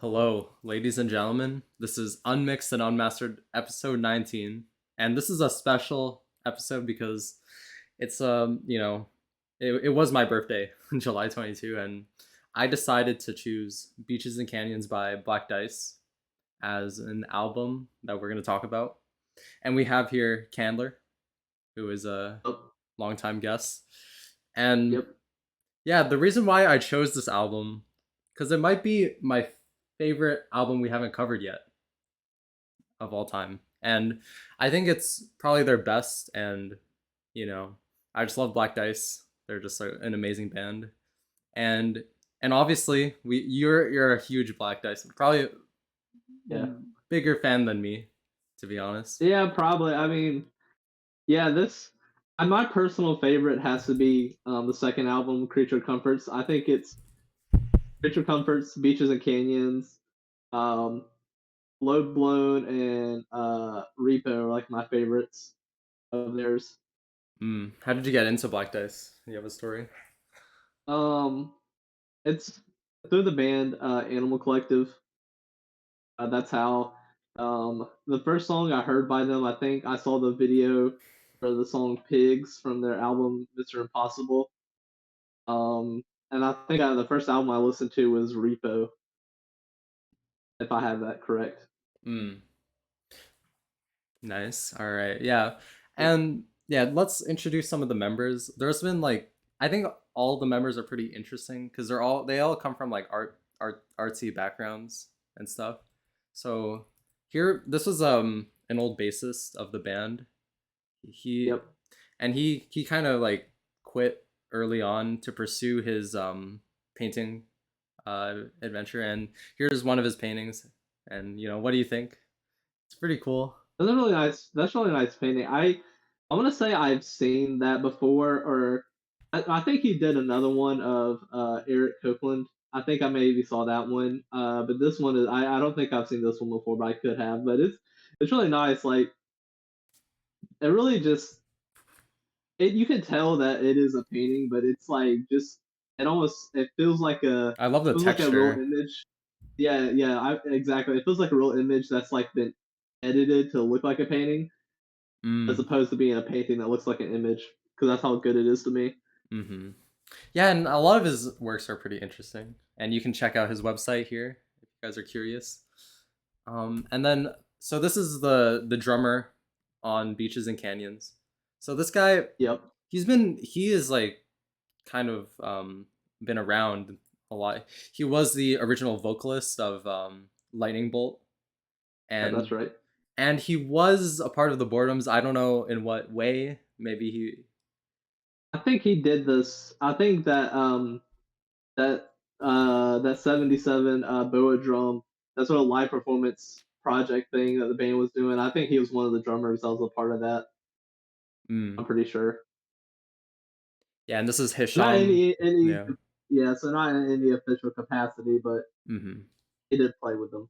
Hello, ladies and gentlemen. This is Unmixed and Unmastered episode 19. And this is a special episode because it was my birthday, July 22, and I decided to choose Beaches and Canyons by Black Dice as an album that we're going to talk about. And we have here Candler, who is a Oh, longtime guest. And yep. yeah, the reason why I chose this album, because it might be my favorite album we haven't covered yet of all time. And I think it's probably their best. And, you know, I just love Black Dice. They're just an amazing band. And and obviously you're a huge Black Dice, probably Yeah. bigger fan than me, to be honest. Yeah, probably. I mean, yeah, this my personal favorite has to be the second album, Creature Comforts. I think it's Creature Comforts, Beaches and Canyons, um, Load Blown, and Repo are like my favorites of theirs. How did you get into Black Dice? You have a story? Um, it's through the band Animal Collective. That's how the first song I heard by them. I think I saw the video for the song "Pigs" from their album "Mr. Impossible." And I think the first album I listened to was "Repo," if I have that correct. Mm, nice. All right. Yeah. Yeah, And yeah, let's introduce some of the members. There's been like I think all the members are pretty interesting because they all come from like artsy backgrounds and stuff. So here this was an old bassist of the band. He yep, he kind of like quit early on to pursue his painting adventure, and here's one of his paintings. And what do you think? It's pretty cool. that's really nice. That's really nice painting. I want to say I've seen that before, or I think he did another one of Eric Copeland. I think I maybe saw that one. But this one is I don't think I've seen this one before, but I could have. But it's really nice. Like it really just you can tell that it is a painting, but it's like just it I love the feels like a real texture. image. Yeah, yeah, exactly. It feels like a real image that's like been edited to look like a painting, as Mm. opposed to being a painting that looks like an image. Because that's how good it is to me. Mm-hmm. Yeah, and a lot of his works are pretty interesting, and you can check out his website here if you guys are curious. And then so this is the drummer on Beaches and Canyons. So this guy, Yep, he is like kind of been around a lot. He was the original vocalist of Lightning Bolt, yeah, that's and right. he was a part of the Boredoms. I don't know in what way. Maybe he. I think he did this. I think that that 77 Boa drum, that sort of live performance project thing that the band was doing. I think he was one of the drummers that was a part of that. I'm Mm, pretty sure. yeah, and this is Not Hisham. Yeah. yeah, so not in any official capacity, but Hmm. he did play with them.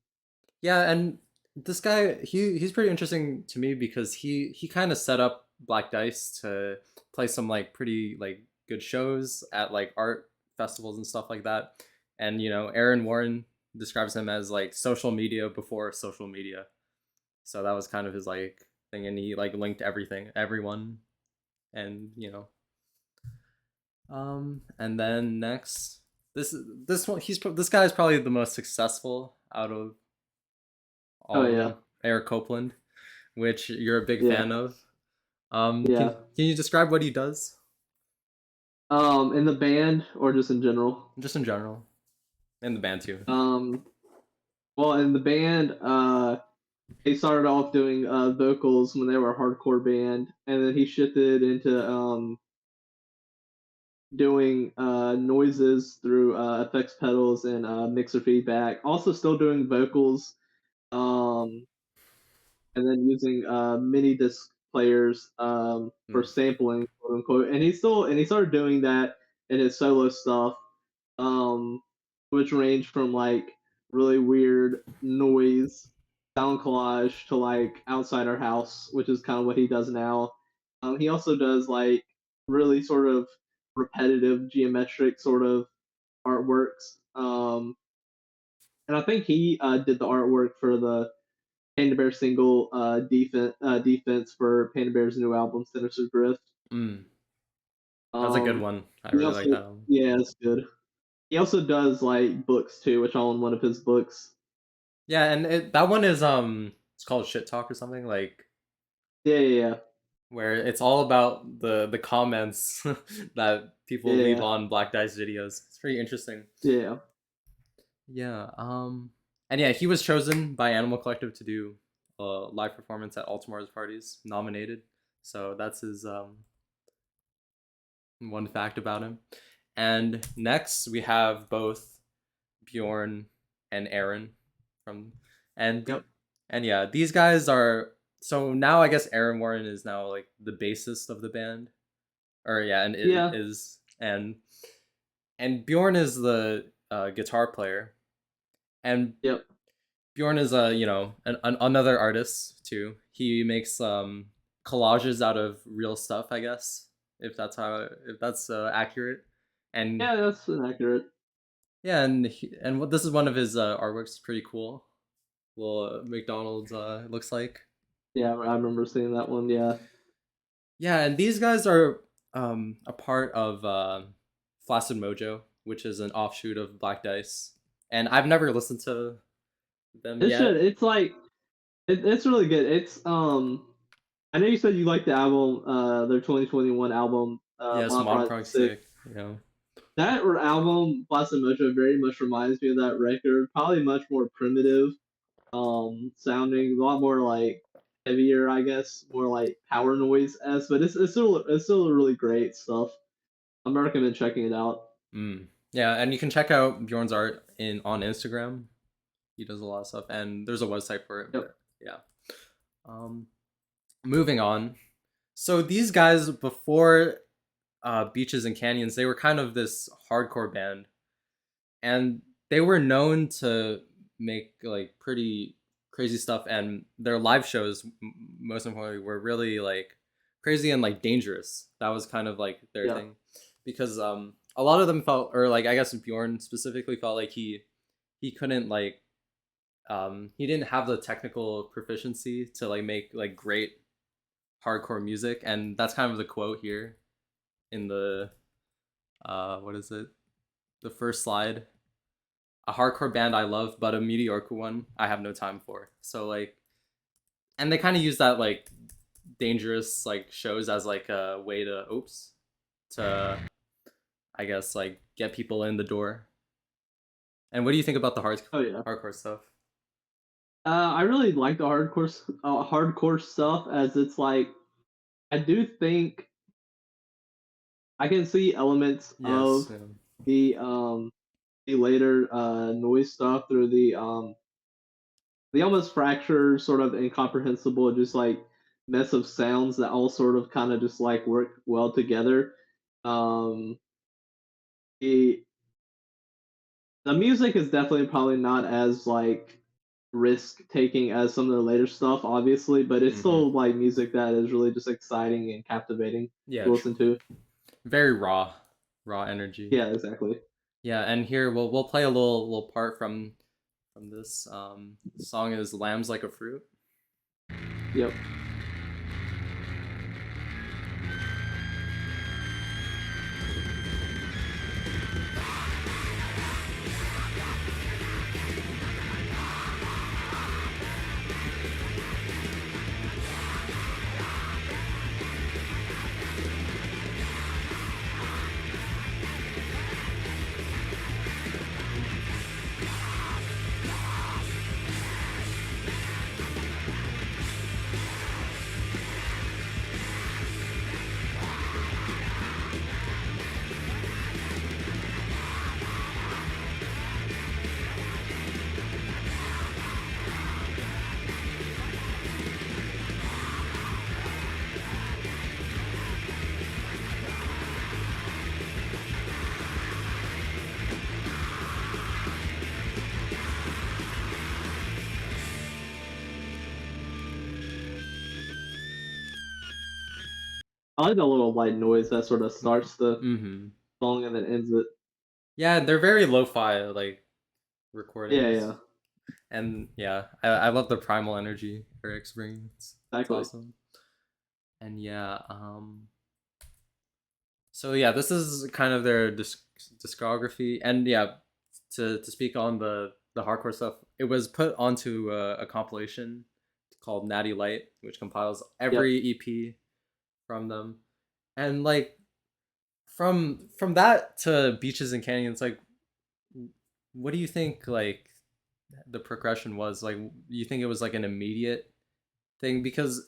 Yeah, and this guy, he's pretty interesting to me because he kind of set up Black Dice to play some like pretty like good shows at like art festivals and stuff like that. And Aaron Warren describes him as like social media before social media. So that was kind of his like thing, and he like linked everyone, and and then next, this guy is probably the most successful out of Oh all of yeah, them. Eric Copeland, which you're a big yeah, fan of. Can yeah. you describe what he does, In the band or just in general? just in general, in the band too? Um, well, in the band, he started off doing vocals when they were a hardcore band, and then he shifted into doing noises through effects pedals and mixer feedback. Also, still doing vocals, um, and then using mini disc players for Hmm. sampling, quote unquote. And he started doing that in his solo stuff, um, which ranged from like really weird noise sound collage to like outside our house, which is kind of what he does now. He also does like really sort of repetitive geometric sort of artworks. and I think he did the artwork for the Panda Bear single defense for Panda Bear's new album Sinister Drift. Mm, that's a good Um, one. I he really like also that one. yeah, it's good. He also does like books too, which I own one of his books. Yeah, and that one is it's called Shit Talk or something like Yeah, yeah, where it's all about the comments that people leave yeah, on Black Dice videos. It's pretty interesting. yeah, Yeah. And yeah, he was chosen by Animal Collective to do a live performance at Altamar's parties, nominated. So that's his one fact about him. And next we have both Bjorn and Aaron from and yep, and yeah, these guys are so now I guess Aaron Warren is now like the bassist of the band. Or yeah, and it yeah, is and Bjorn is the guitar player. And yep. Bjorn is a another artist too. He makes collages out of real stuff, I guess, if that's accurate. And Yeah, that's inaccurate. yeah, and what this is one of his artworks. Pretty cool. Well, McDonald's looks like. Yeah, I remember seeing that one. Yeah, Yeah, and these guys are a part of Flaccid Mojo, which is an offshoot of Black Dice. And I've never listened to them it should. yet. It's like it's really good. It's I know you said you liked the album, their 2021 album, Yes, Mod Modern Project Prog 6. Sick. You know. That album, Blossom Mojo, very much reminds me of that record. Probably much more primitive, sounding, a lot more like heavier, I guess, more like power noise s. But it's still really great stuff. I'm recommend checking it out. Mm. Yeah, and you can check out Bjorn's art in on Instagram. He does a lot of stuff, and there's a website for it. Yep. But yeah. Um, moving on. So these guys before Beaches and Canyons, they were kind of this hardcore band, and they were known to make like pretty crazy stuff, and their live shows, most importantly, were really like crazy and like dangerous. That was kind of like their Yeah. thing, because a lot of them felt, or like I guess Bjorn specifically felt like he couldn't like he didn't have the technical proficiency to like make like great hardcore music, and that's kind of the quote here in the what is it, the first slide. A hardcore band I love, but a mediocre one I have no time for. So like, and they kind of use that like dangerous like shows as like a way to to I guess like get people in the door. And what do you think about the Oh yeah. hardcore stuff? I really like the hardcore stuff as it's like I do think I can see elements Yes. of the um the later noise stuff through the almost fractured, sort of incomprehensible, just like mess of sounds that all sort of kind of just like work well together. Um, the the music is definitely probably not as like risk taking as some of the later stuff, obviously, but it's Mm-hmm. still like music that is really just exciting and captivating Yeah. to listen to. Very raw energy. Yeah, exactly. Yeah, and here we'll play a little part from this song is "Lambs Like a Fruit." Yep. I like the little white noise that sort of starts the Mm-hmm. song and then ends it. Yeah, they're very lo-fi, like Yeah, recordings. yeah, And yeah, I love the primal energy Eric's bringing. It's exactly. awesome. And yeah, so yeah, this is kind of their discography. And yeah, to speak on the hardcore stuff, it was put onto a compilation called Natty Light, which compiles Yep. every EP from them. And like from that to Beaches and Canyons, like what do you think like the progression was? Like you think it was like an immediate thing? Because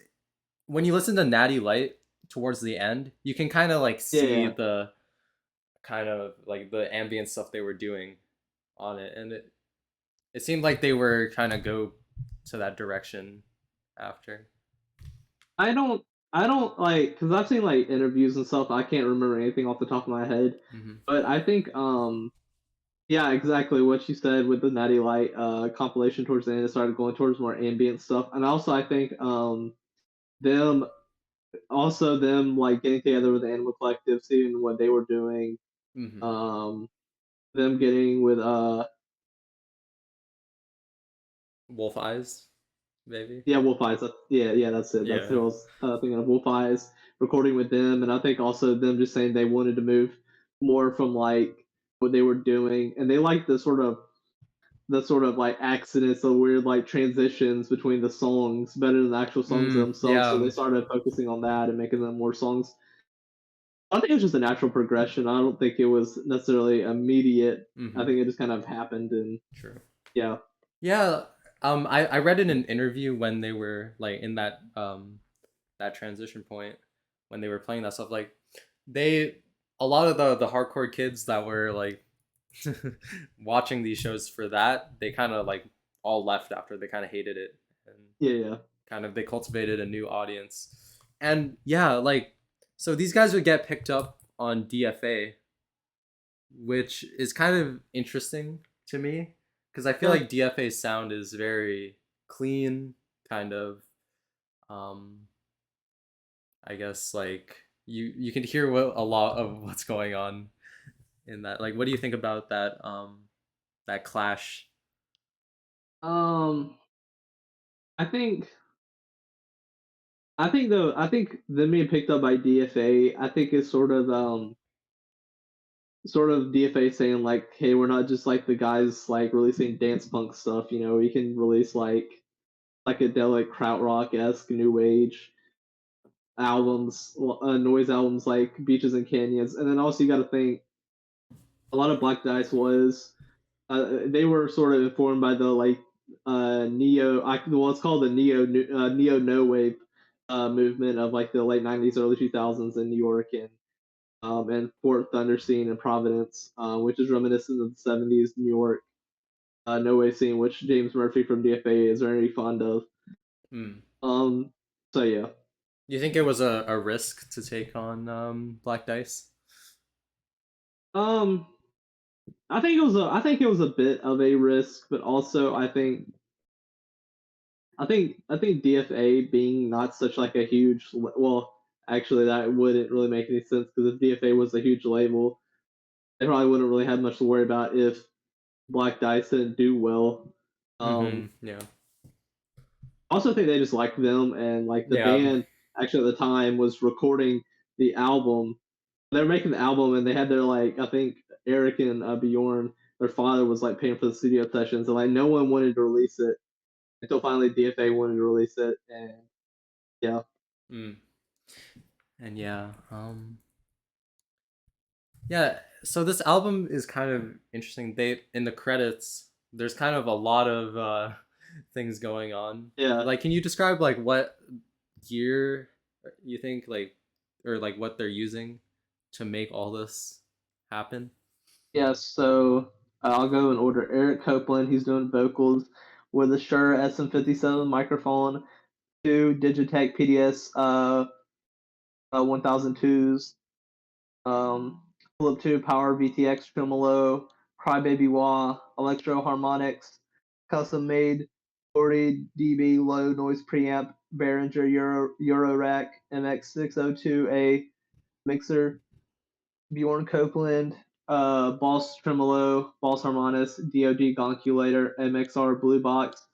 when you listen to Natty Light towards the end, you can kind of like Yeah, see yeah. the kind of like the ambient stuff they were doing on it, and it seemed like they were trying to go to that direction after. I don't, I don't like because I've seen like interviews and stuff. I can't remember anything off the top of my head, Mm-hmm. but I think, yeah, exactly what you said with the Natty Light compilation towards the end. It started going towards more ambient stuff, and also I think them them like getting together with the Animal Collective, seeing what they were doing, Mm-hmm. um, them getting with Wolf Eyes, maybe. yeah, Wolf Eyes. Yeah, yeah, that's it. That's Yeah. who I was thinking of. Wolf Eyes recording with them, and I think also them just saying they wanted to move more from like what they were doing, and they like the sort of like accidents, the weird like transitions between the songs better than the actual songs themselves. So Yeah. they started focusing on that and making them more songs. I think it's just a natural progression. I don't think it was necessarily immediate. I Mm-hmm. think it just kind of happened, and True. yeah, Yeah. I read in an interview when they were like in that transition point when they were playing that stuff, like they a lot of the hardcore kids that were like watching these shows for that, they kind of like all left after. They kind of hated it, and yeah, yeah, kind of they cultivated a new audience. And yeah, like so these guys would get picked up on DFA, which is kind of interesting to me because I feel yeah. like DFA's sound is very clean, kind of um I guess like you can hear a lot of what's going on in that. Like what do you think about that clash? Um, I think I think them being picked up by DFA, I think is sort of DFA saying like, hey, we're not just like the guys like releasing dance punk stuff. You know, we can release like psychedelic krautrock esque new age albums, noise albums like Beaches and Canyons, and then also you got to think a lot of Black Dice was they were sort of informed by the like well it's called the neo no wave movement of like the late 90s early 2000s in New York and Fort Thunder scene in Providence, which is reminiscent of the 70s New York no wave scene, which James Murphy from DFA is very fond of. Hmm. Um, so yeah. Do you think it was a risk to take on Black Dice? Um, I think it was a bit of a risk, but also I think DFA being not such like a huge well, actually that wouldn't really make any sense because if DFA was a huge label, they probably wouldn't really have much to worry about if Black Dice didn't do well. Mm-hmm. Um, Yeah. also think they just liked them and like the Yeah. band actually at the time was recording the album. They were making the album and they had their like I think Eric and Bjorn, their father was like paying for the studio sessions and like no one wanted to release it until finally DFA wanted to release it and yeah. Mm. And yeah, yeah. So this album is kind of interesting. They in the credits, there's kind of a lot of things going on. Yeah. Like, can you describe like what gear you think like, or like what they're using to make all this happen? Yeah, so I'll go in order. Eric Copeland, he's doing vocals with a Shure SM57 microphone, two Digitech PDS 1002s, Philip 2 Power VTX Tremolo, Crybaby Wah, Electro Harmonics, custom made 40 dB low noise preamp, Behringer Eurorack MX602A mixer, Bjorn Copeland. Boss Tremolo, Boss Harmonis, DoD Gonculator, MXR Blue Box,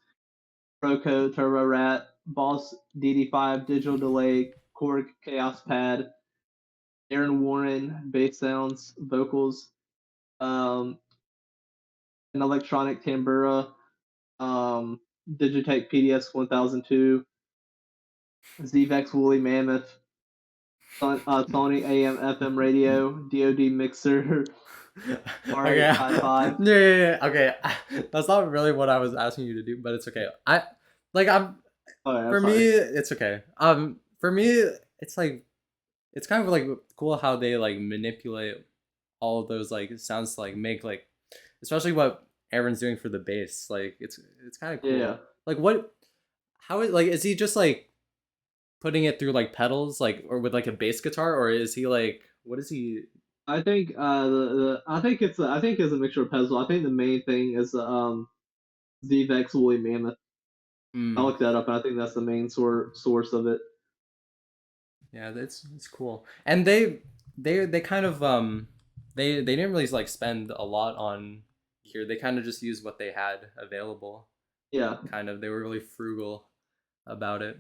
Proco Turbo Rat, Boss DD5 Digital Delay, Korg Chaos Pad, Aaron Warren Bass Sounds, Vocals, um, an Electronic Tambura, Digitech PDS 1002, Zvex Woolly Mammoth, Sony AM FM radio, DoD mixer, Okay. R855. Yeah. Okay. That's not really what I was asking you to do, but it's okay. I'm Oh, yeah, for me sorry. it's okay. For me it's like it's kind of like cool how they like manipulate all of those like sounds to like make like especially what Aaron's doing for the bass. Like it's kind of Yeah, cool. Like what how is like is he just like putting it through like pedals like or with like a bass guitar or is he like what is he I think I think it's a mixture of puzzle. I think the main thing is Zvex Woolly Mammoth. I mm, looked that up, and I think that's the main source of it. yeah, that's it's cool. And they kind of they didn't really like spend a lot on here. They kind of just used what they had available. Yeah, Kind of they were really frugal about it.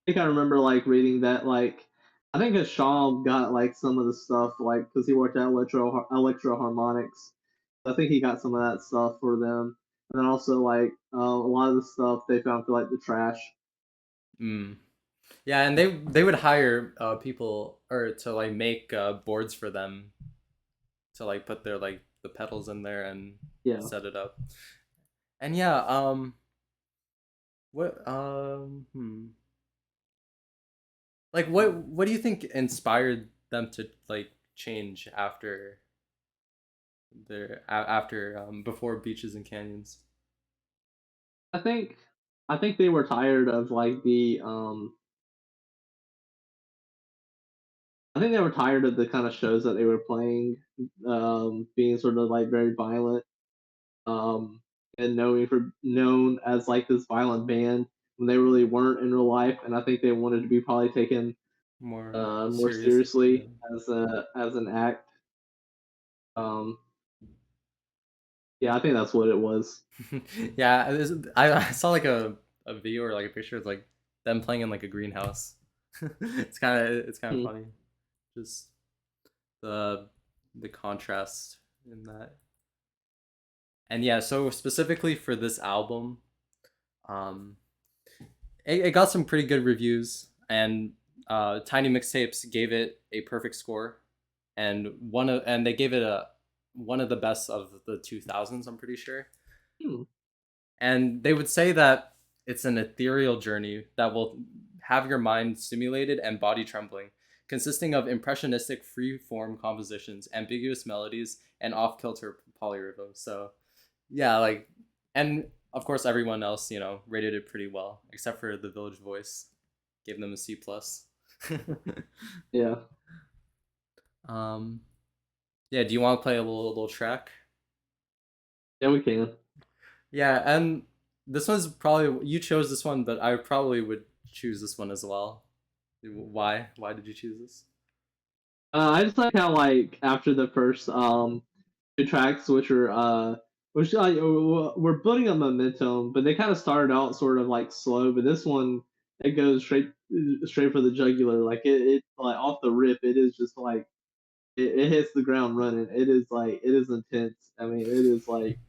I think I remember like reading that like I think Shaw got like some of the stuff like because he worked at Electro Harmonics. I think he got some of that stuff for them, and then also like a lot of the stuff they found for like the trash. Mm. Yeah, and they would hire people or to like make boards for them to like put their like the pedals in there and Yeah, set it up. And yeah, what like what do you think inspired them to like change after after before beaches and canyons? I think I think they were tired of like the I think they were tired of the kind of shows that they were playing, being sort of like very violent, um, and known as like this violent band when they really weren't in real life. And I think they wanted to be probably taken More more serious. Yeah. seriously as an act. Um, yeah, I think that's what it was. Yeah, I saw like a video or like a picture of like them playing in like a greenhouse. It's kind of Hmm. funny, just the the contrast in that. And yeah, so specifically for this album, um, it got some pretty good reviews, and Tiny Mixtapes gave it a perfect score, and they gave it a one of the best of the 2000s. I'm pretty sure. Hmm. And they would say that it's an ethereal journey that will have your mind stimulated and body trembling, consisting of impressionistic free-form compositions, ambiguous melodies, and off-kilter polyrhythms. So, yeah, like, and of course, everyone else, rated it pretty well, except for the Village Voice, gave them a C plus. Yeah, um, yeah. Do you want to play a little track? yeah, we can. Yeah, and this one's probably you chose this one, but I probably would choose this one as well. Why? Why did you choose this? I just like how like after the first two tracks, which like we're building a momentum, but they kind of started out sort of like slow, but this one it goes straight for the jugular. Like it like off the rip, it is just like it hits the ground running. It is intense. I mean, it is like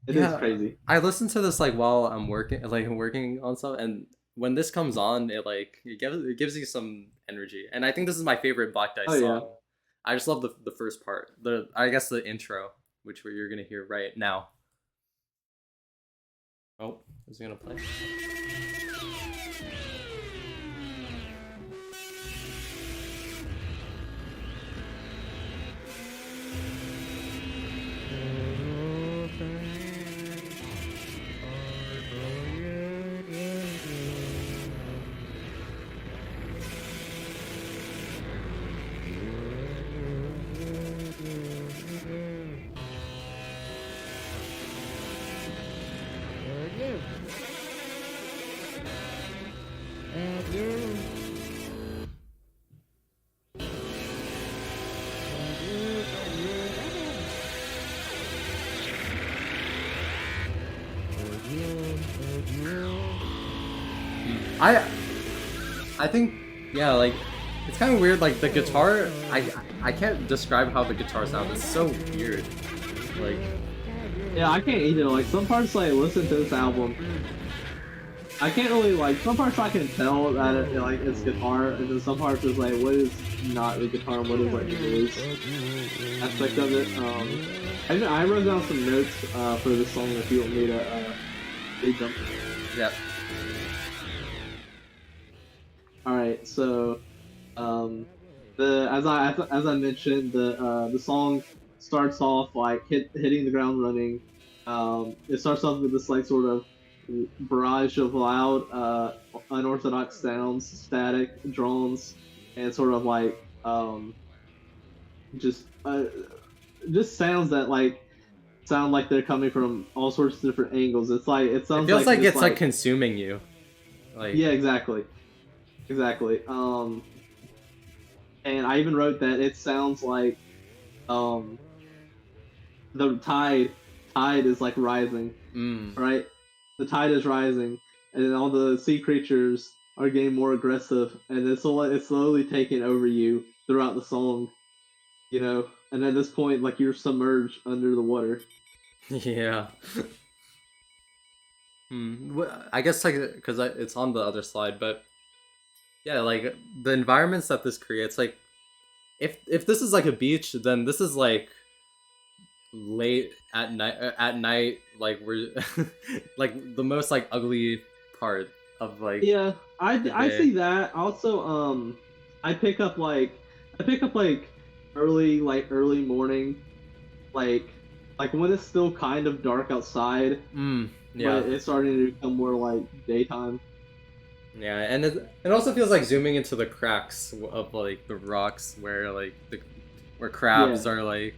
it is Yeah, crazy. I listen to this like while I'm working on stuff, and when this comes on, it gives you some energy, and I think this is my favorite Black Oh Dice yeah. song. I just love the first part, the I guess the intro, which you're gonna hear right now. Oh, is it gonna play? I think, yeah, like it's kind of weird. Like the guitar, I can't describe how the guitar sounds. It's so weird. Like Yeah, I can't either. Like some parts, like listen to this album, I can't really like some parts I can tell that like it's guitar, and then some parts is like what is not the guitar and what is like the blues aspect of it. I wrote down some notes for this song if you want me to read them. yeah, All right, so um, the as I mentioned, the song starts off like hitting the ground running. It starts off with this like sort of barrage of loud, unorthodox sounds, static drones, and sort of like just just sounds that like sound like they're coming from all sorts of different angles. It's like it it sounds feels like like this it's like like consuming you. Like yeah, exactly, exactly. And I even wrote that it sounds like um the tide is like rising, mm, right? The tide is rising, and then all the sea creatures are getting more aggressive, and it's slowly taking over you throughout the song, you know. And at this point, like you're submerged under the water. yeah. I guess like because it's on the other slide, but yeah, like the environments that this creates, like if this is like a beach, then this is like late at night, like we're like the most like ugly part of like Yeah, the I day. see that. Also, I pick up like I pick up like early morning, like like when it's still kind of dark outside, but Yeah, it's starting to become more like daytime. yeah, and it also feels like zooming into the cracks of like the rocks where like the where Yeah. crabs are like,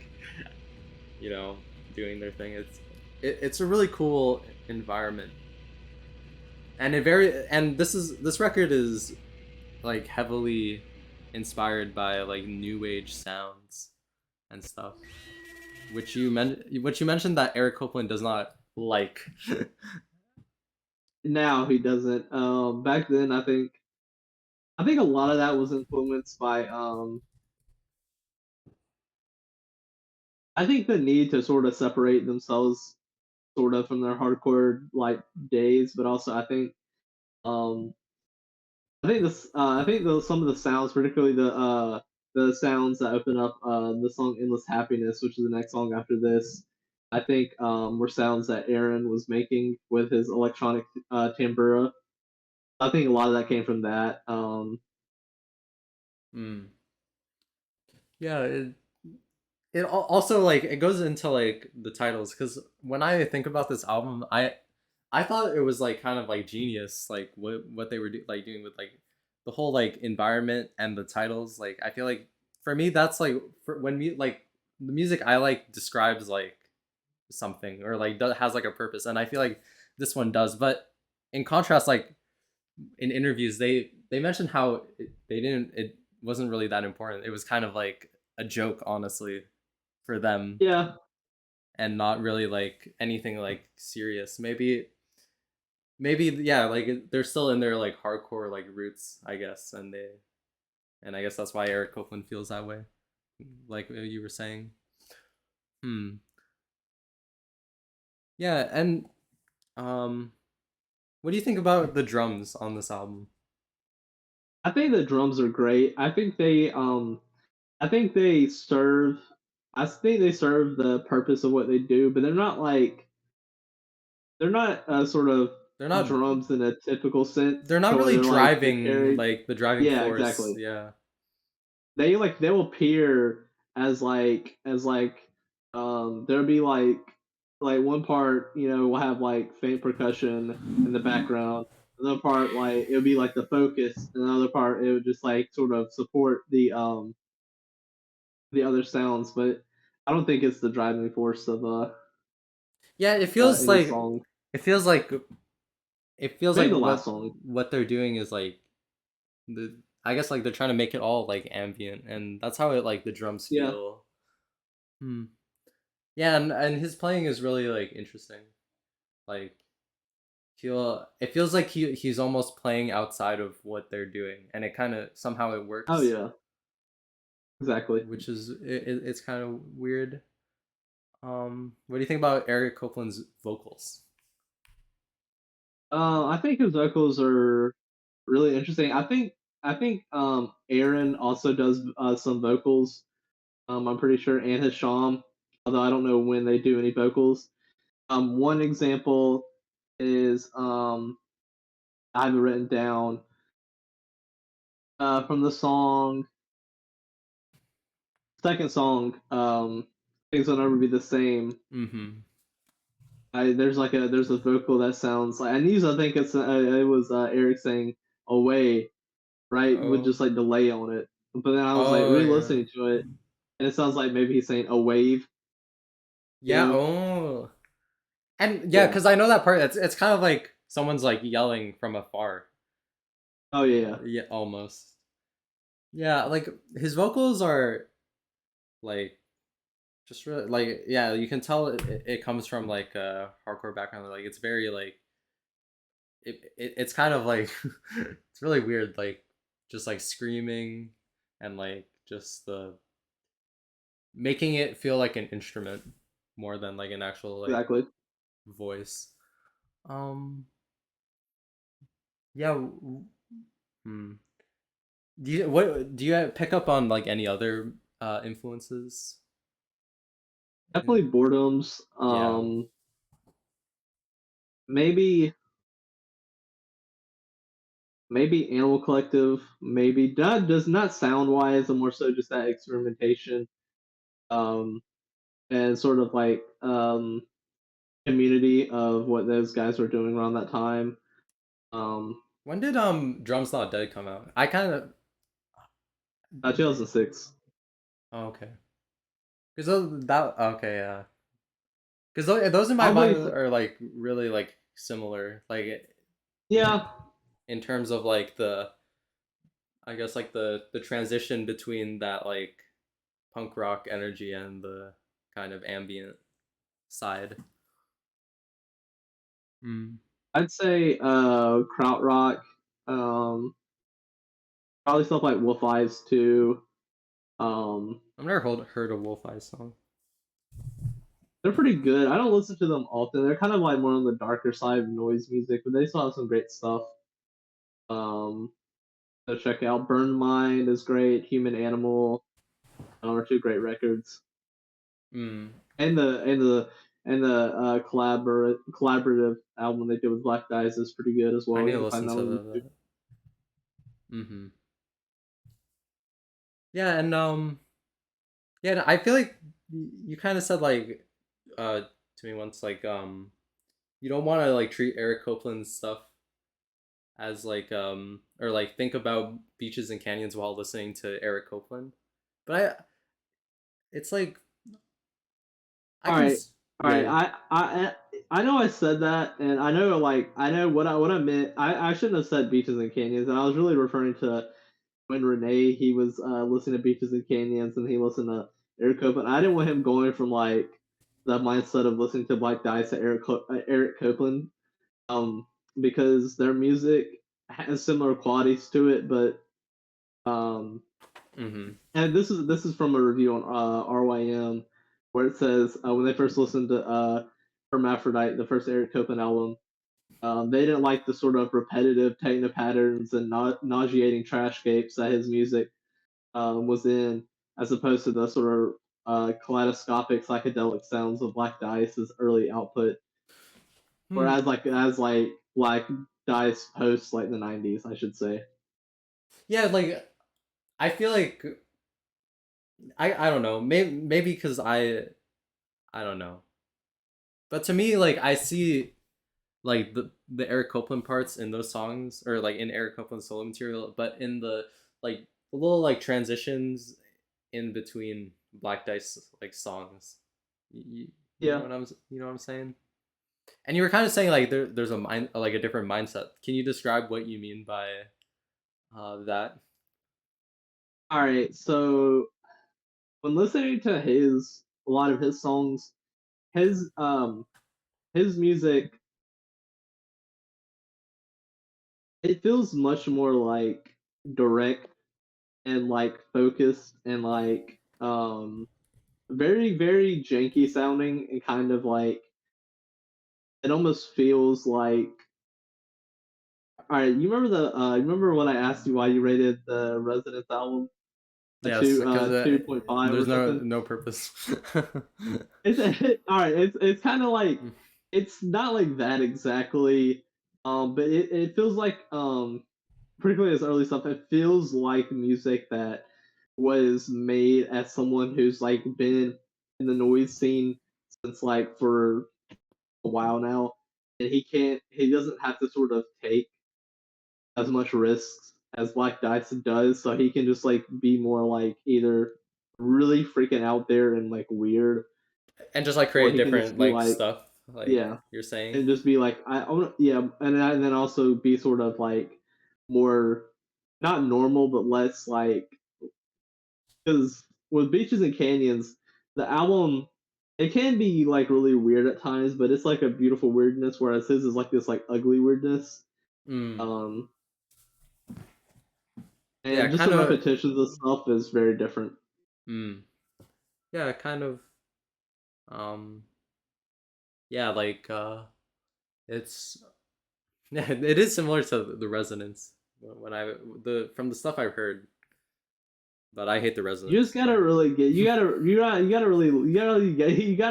you know, doing their thing. It's a really cool environment, and this record is like heavily inspired by like new age sounds and stuff, which you mentioned that Eric Copeland does not like. Now he doesn't. Back then, I think a lot of that was influenced by I think the need to sort of separate themselves sort of from their hardcore like days, but also um I think some of the sounds, particularly the sounds that open up the song "Endless Happiness," which is the next song after this. I think were sounds that Aaron was making with his electronic tambura. I think a lot of that came from that. mm. Yeah, also like it goes into like the titles because when I think about this album, I thought it was like kind of like genius, like what they were like doing with like the whole like environment and the titles. Like I feel like for me that's like for when like the music I like describes like something or like has like a purpose, and I feel like this one does. But in contrast, like in interviews, they mentioned how it wasn't really that important. It was kind of like a joke, honestly, for them, Yeah, and not really like anything like serious. Maybe yeah, like they're still in their like hardcore like roots, I guess, and I guess that's why Eric Copeland feels that way, like you were saying. Hmm. Yeah, and um, what do you think about the drums on this album? I think the drums are great. I think they serve they serve the purpose of what they do, but they're not sort of They're not drums in a typical sense they're not to where really they're driving carried. like the driving Yeah, force. exactly. Yeah. They will appear as there'll be like one part, you know, will have like faint percussion in the background. Another part like it would be like the focus. Another part it would just like sort of support the other sounds, but I don't think it's the driving force of Yeah, it feels any like song. it feels like it feels Maybe like the last song. what they're doing is like the I guess like they're trying to make it all like ambient, and that's how it like the drums Yeah. feel. Hmm. Yeah, and his playing is really like interesting. Like it feels like he's almost playing outside of what they're doing, and it kind of somehow it Oh works, yeah, exactly. which is it's kind of weird. What do you think about Eric Copeland's vocals? I think his vocals are really interesting. I think Aaron also does some vocals. I'm pretty sure, and Hisham, although I don't know when they do any vocals. One example is I have it written down from the song, second song, things will never be the same. Mm-hmm. There's a vocal that sounds like, and these I think it was Eric saying away, right, with Oh. just like delay on it. But then I was like Oh yeah. re-listening to it, and it sounds like maybe he's saying a wave, you Yeah. know? Oh. And yeah, Yeah. because I know that part. It's kind of like someone's like yelling from afar. Oh yeah. Yeah, almost. Yeah, like his vocals are like just really like yeah, you can tell it comes from like a hardcore background. Like it's very like it's kind of like it's really weird. Like just like screaming and like just the making it feel like an instrument more than like an actual like Exactly. voice. Um. Yeah. Hmm. Do you pick up on like any other influences? Definitely boredoms. Yeah. Maybe maybe Animal Collective. Maybe that does not sound wise, and more so just that experimentation. Um, and sort of like community of what those guys were doing around that time. Um, When did Drums Not Dead come out? I kind of 2006. oh, okay. Because that okay yeah. Because those in my Probably, mind are like really like similar like yeah, in terms of like the I guess like the transition between that like punk rock energy and the kind of ambient side. Mm. I'd say krautrock, um, probably stuff like Wolf Eyes too. Um, I've never heard a Wolf Eyes song. they're pretty good. I don't listen to them often. They're kind of like more on the darker side of noise music, but they still have some great stuff. Um, so check out Burn Mind is great. Human Animal are two great records, Mm. and the collaborative album they did with Black Dice is pretty good as I well. need You to can listen find that to on YouTube. that. Mm-hmm. Yeah, and yeah, I feel like you kind of said like to me once like you don't want to like treat Eric Copeland's stuff as like or like think about beaches and canyons while listening to Eric Copeland. But it's like I All can right, all right. yeah. I know I said that, and I know I know what I meant. I shouldn't have said beaches and canyons, and I was really referring to when Renee he was listening to beaches and canyons, and he listened to Eric Copeland. I didn't want him going from like the mindset of listening to Black Dice to Eric Copeland, um, because their music has similar qualities to it, but um, Mm-hmm. and this is from a review on RYM, where it says when they first listened to Hermaphrodite, the first Eric Copeland album, they didn't like the sort of repetitive techno patterns and nauseating trashscapes that his music was in, as opposed to the sort of kaleidoscopic psychedelic sounds of Black Dice's early output, or Hmm. as like Black Dice post like the '90s, I should say. Yeah, like I feel like I don't know. Maybe because I don't know. But to me, like I see like the Eric Copeland parts in those songs, or like in Eric Copeland's solo material, but in the like the little like transitions in between Black Dice like songs. You know Yeah. what I'm saying? And you were kind of saying like there's a mind like a different mindset. Can you describe what you mean by that? All right. So when listening to a lot of his songs, his his music it feels much more like direct and like focused and like very very janky sounding and kind of like it almost feels like all right. You remember when I asked you why you rated the Residence album a Yes, because 2.5 there's or something? no purpose. It's all right. It's kind of like it's not like that exactly, but it feels like particularly as early stuff. It feels like music that was made as someone who's like been in the noise scene since like for a while now, and he doesn't have to sort of take as much risks as Black Dice does, so he can just like be more like either really freaking out there and like weird, And just like or create he can just different be like like stuff, like yeah, you're saying. and just be like I want yeah, and then also be sort of like more not normal but less like because with Beaches and Canyons, the album it can be like really weird at times, but it's like a beautiful weirdness, whereas his is like this like ugly weirdness. Mm. Um, Yeah, and just kind the of. repetitions of stuff is very different. Mm. Yeah, kind of. Um. Yeah, like it's yeah, it is similar to the Resonance when I the from the stuff I've heard, but I hate the You just Resonance. gotta So really get you gotta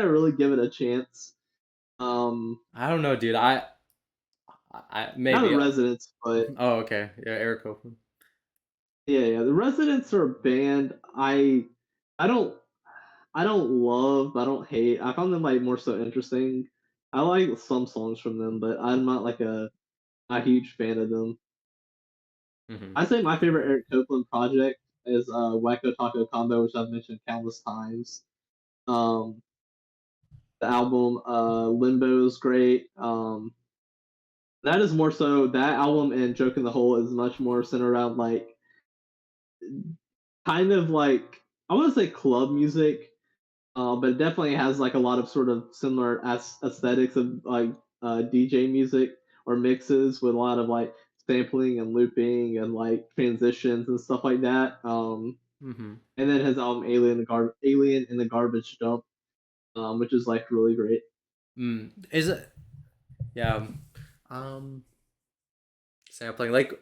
really give it a chance. I don't know, dude. I Not the maybe. Residents, but Oh, okay. Yeah, Eric Copeland. yeah, the Residents are a band I don't I don't love, I don't hate. I found them like more so interesting. I like some songs from them, but I'm not like a huge fan of them. Hmm. I say my favorite Eric Copeland project is Wacko Taco Combo, which I've mentioned countless times. Um, the album Limbo is great. That is more so that album and Joke in the Hole is much more centered around like kind of like I want to say club music, but it definitely has like a lot of sort of similar aesthetics of like DJ music or mixes with a lot of like sampling and looping and like transitions and stuff like that. Hmm. And then his album Alien in the Garbage Dump, which is like really great. Is it? Yeah. Um, Sampling like,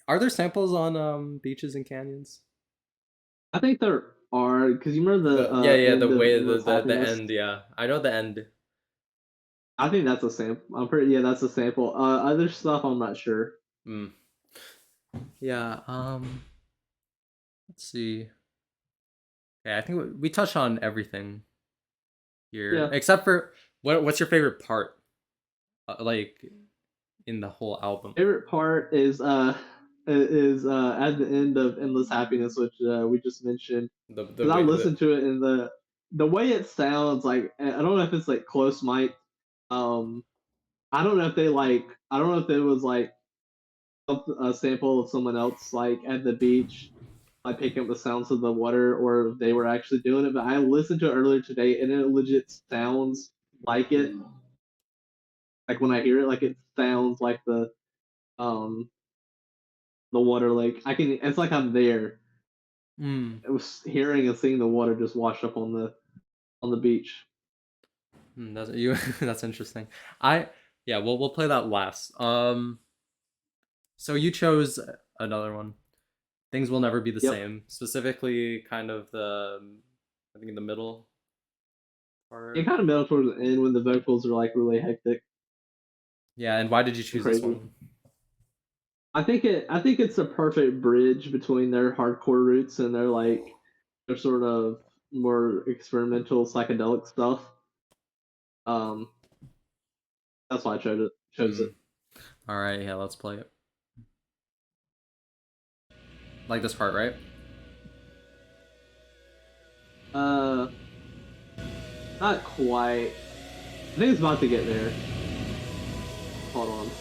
are there samples on Beaches and Canyons? I think there are because you remember the The yeah, yeah, the end of way Endless the Happiness. end. Yeah, I know the end. I think that's a sample. I'm pretty yeah, that's a sample. Other stuff I'm not sure. Mm. Yeah. Let's see. Yeah, I think we touched on everything here Yeah, except for what's your favorite part? Like in the whole album. favorite part is at the end of Endless Happiness, which we just mentioned. The Because I way listened to it and the way it sounds like I don't know if it's like close mic. Um, I don't know if they like I don't know if it was like a sample of someone else like at the beach like picking up the sounds of the water or if they were actually doing it. But I listened to it earlier today and it legit sounds like it. Like when I hear it, like it sounds like um the water. Like I can, it's like I'm there. mm, It was hearing and seeing the water just wash up on the beach. that's you that's interesting. I yeah, we'll play that last. So you chose another one. Things will never be the Yep. same. Specifically kind of the I think in the middle It part. kind of middle towards the end when the vocals are like really hectic Yeah, and why did you and choose this crazy. one? I think it's a perfect bridge between their hardcore roots and their sort of more experimental psychedelic stuff. Um, that's why I chose it. Mm. All right, yeah, let's play it. Like this part, right? Uh, not quite. I think it's about to get there. Hold on.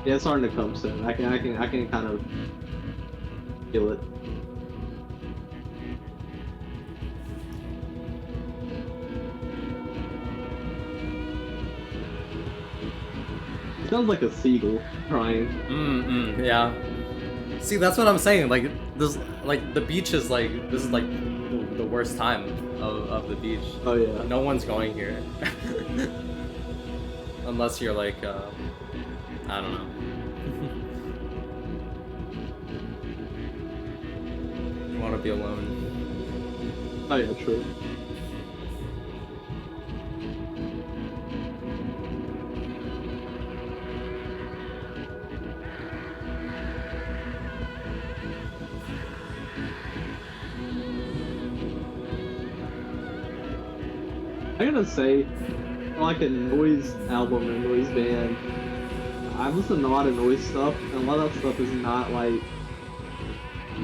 Yeah, it's starting to come soon. I can kind of feel it. sounds like a seagull crying. Yeah. See, that's what I'm saying. Like this, like the beach is like this is like the worst time of the beach. Oh yeah. No one's going here, unless you're like, I don't know. You want to be alone. Oh yeah, true. I gotta say, like a noise album or noise band, I listen to a lot of noise stuff, and a lot of that stuff is not like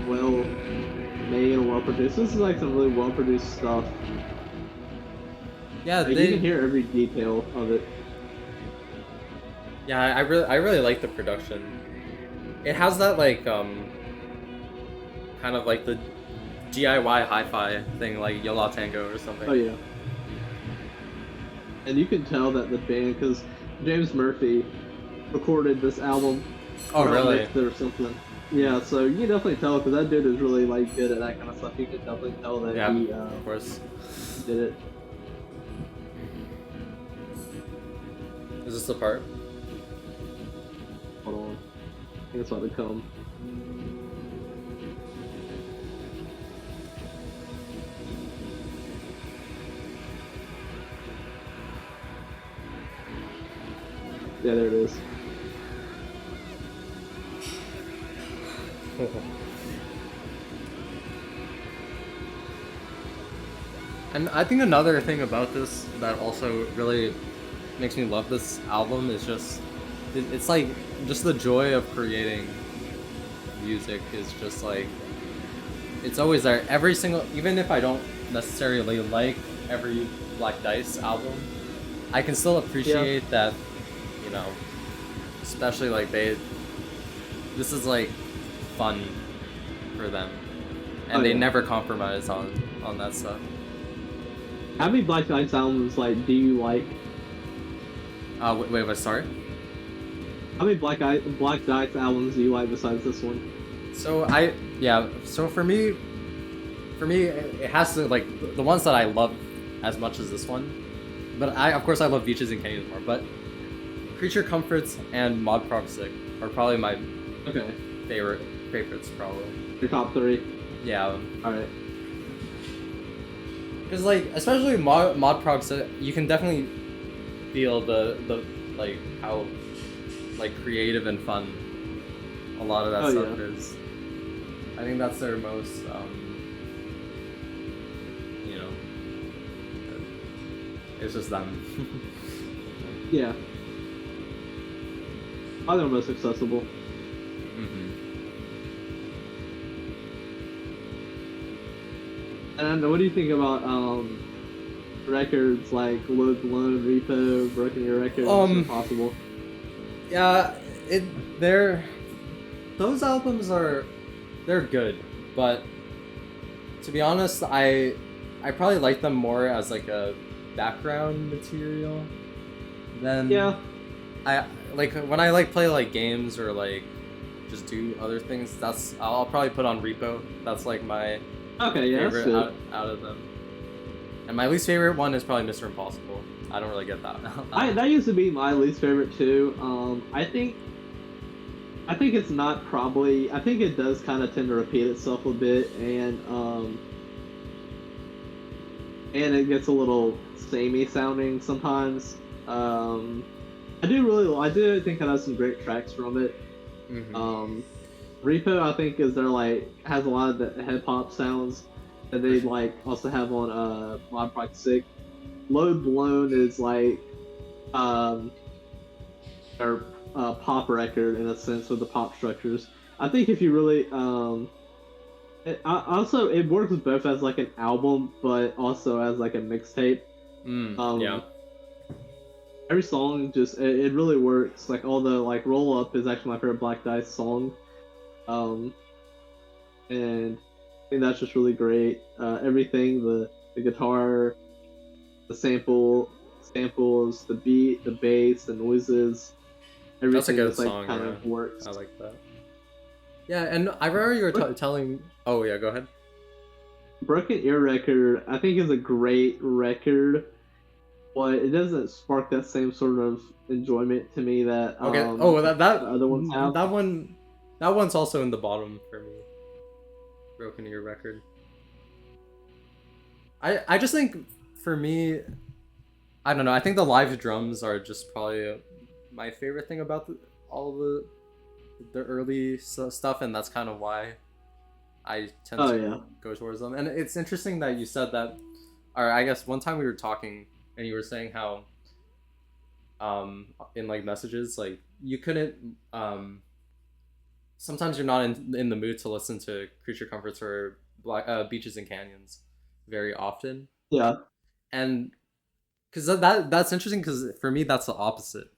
well made or well produced. This is like some really well produced stuff. Yeah, Like, you can hear every detail of it. Yeah, I really like the production. It has that like kind of like the DIY hi-fi thing, like Yola Tango or something. Oh yeah. And you can tell that the band, because James Murphy recorded this album. Oh really? Or something. Yeah, so you can definitely tell, because that dude is really like good at that kind of stuff. You can definitely tell that he of course did it. Is this the part? Hold on. I think it's about to come. Yeah, there it is. And I think another thing about this that also really makes me love this album is just it's like just the joy of creating music is just like it's always there. Every single, even if I don't necessarily like every Black Dice album, I can still appreciate that, you know, especially like this is like fun for them, and they never compromise on that stuff. How many Black Dice albums like do you like? Wait, sorry? How many Black Dice albums do you like besides this one? So so for me, it has to like the ones that I love as much as this one, but of course I love Beaches and Canyons more. But Creature Comforts and Mod Prog Sick are probably my favorites probably. Your top 3? Yeah. All right. Because like especially Mod Prog Sick, you can definitely feel the like how like creative and fun a lot of that stuff is. I think that's their most you know, it's just them. Yeah. Probably the most accessible. And what do you think about records like Load Blown, Repo, Broken Your Records, Impossible? Yeah, those albums they're good, but to be honest, I probably like them more as like a background material than I like when I like play like games or like just do other things. I'll probably put on Repo. That's like my favorite out of them. And my least favorite one is probably Mr. Impossible. I don't really get that. That used to be my least favorite too. I think it's not probably. I think it does kind of tend to repeat itself a bit, and it gets a little samey sounding sometimes. I do think it has some great tracks from it. Repo, I think, has a lot of the hip hop sounds that they like also have on Mod Prog Sick. Load Blown is like their pop record in a sense with the pop structures. I think if you really it works both as like an album but also as like a mixtape. Every song just it really works. Like all the like Roll Up is actually my favorite Black Dice song. And I think that's just really great. Everything, the guitar, the samples, the beat, the bass, the noises, That's a everything good just like song. kind Yeah, of works. I like that. Yeah, and I remember you were Bro- telling. Oh yeah, go ahead. Broken Ear record, I think is a great record, but it doesn't spark that same sort of enjoyment to me that Okay. Oh, the other ones have. that one, that one's also in the bottom for me. Broken Ear record. I just think for me, I don't know. I think the live drums are just probably my favorite thing about all the early stuff, and that's kind of why I tend Oh to yeah, go towards them. And it's interesting that you said that. Or I guess one time we were talking, and you were saying how in like messages like you couldn't sometimes you're not in the mood to listen to Creature Comforts or Beaches and Canyons very often, yeah. and because that's interesting because for me that's the opposite,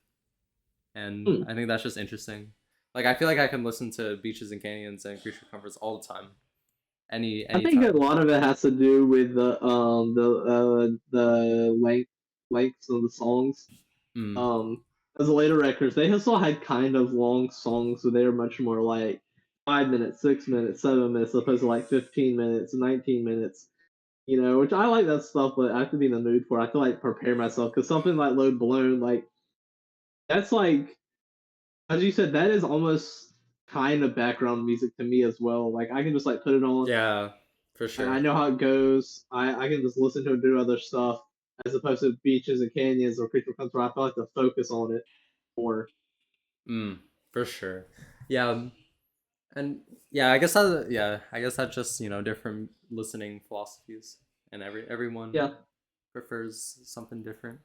and Hmm. I think that's just interesting. Like I feel like I can listen to Beaches and Canyons and Creature Comforts all the time, I think a anytime. lot of it has to do with the lengths of the songs. Mm. Um, as the later records, they also had kind of long songs, so they were much more like 5 minutes, 6 minutes, 7 minutes, opposed to like 15 minutes, 19 minutes. You know, which I like that stuff, but I have to be in the mood for it. I have to like prepare myself because something like Load Balloon, like that's like as you said, that is almost kind of background music to me as well. Like I can just like put it on Yeah, for and sure. I know how it goes. I can just listen to it do other stuff as opposed to beaches and canyons or creature comes where I feel like to focus on it more. Mm, for sure. Yeah, and yeah, I guess that I guess that's just different listening philosophies, and everyone Yeah. prefers something different.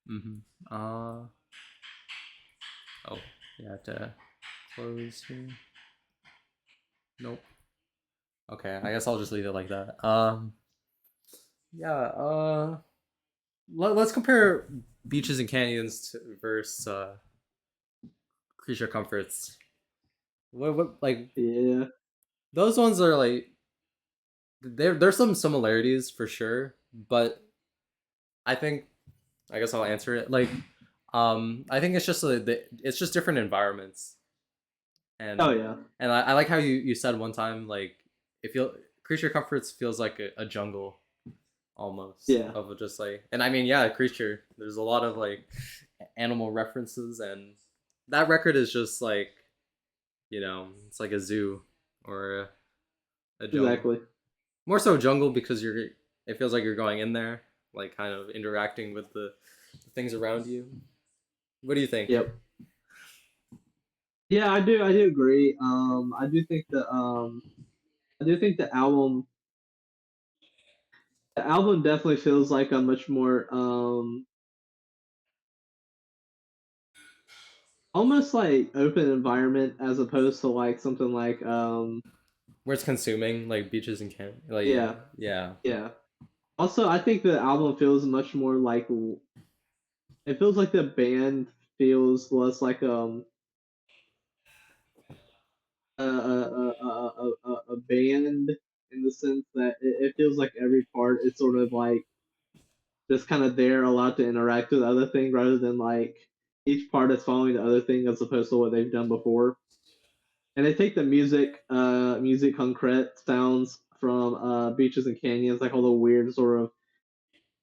Mm-hmm. Uh oh, yeah, I have to close here. Nope. Okay, I guess I'll just leave it like that. Yeah. Let's compare beaches and canyons versus creature comforts. What like Yeah. those ones are like there's some similarities for sure, but I think I guess I'll answer it. Like, I think it's just it's just different environments, Oh and yeah. I like how you said one time like it feel creature comforts feels like a jungle almost Yeah. of just like, and I mean yeah, creature. There's a lot of like animal references, and that record is just like it's like a zoo or a jungle. Exactly. More so jungle because it feels like you're going in there, like kind of interacting with the things around you. What do you think? Yep. Yeah, I do. I do agree. I do think the album definitely feels like a much more almost like open environment as opposed to like something like Where it's consuming like beaches and camp, like yeah, yeah. yeah. Also, I think the album feels much more like it feels like the band feels less like a band in the sense that it feels like every part is sort of like just kind of there, allowed to interact with the other thing rather than like each part is following the other thing as opposed to what they've done before. And they take the music concrete sounds from beaches and canyons, like all the weird sort of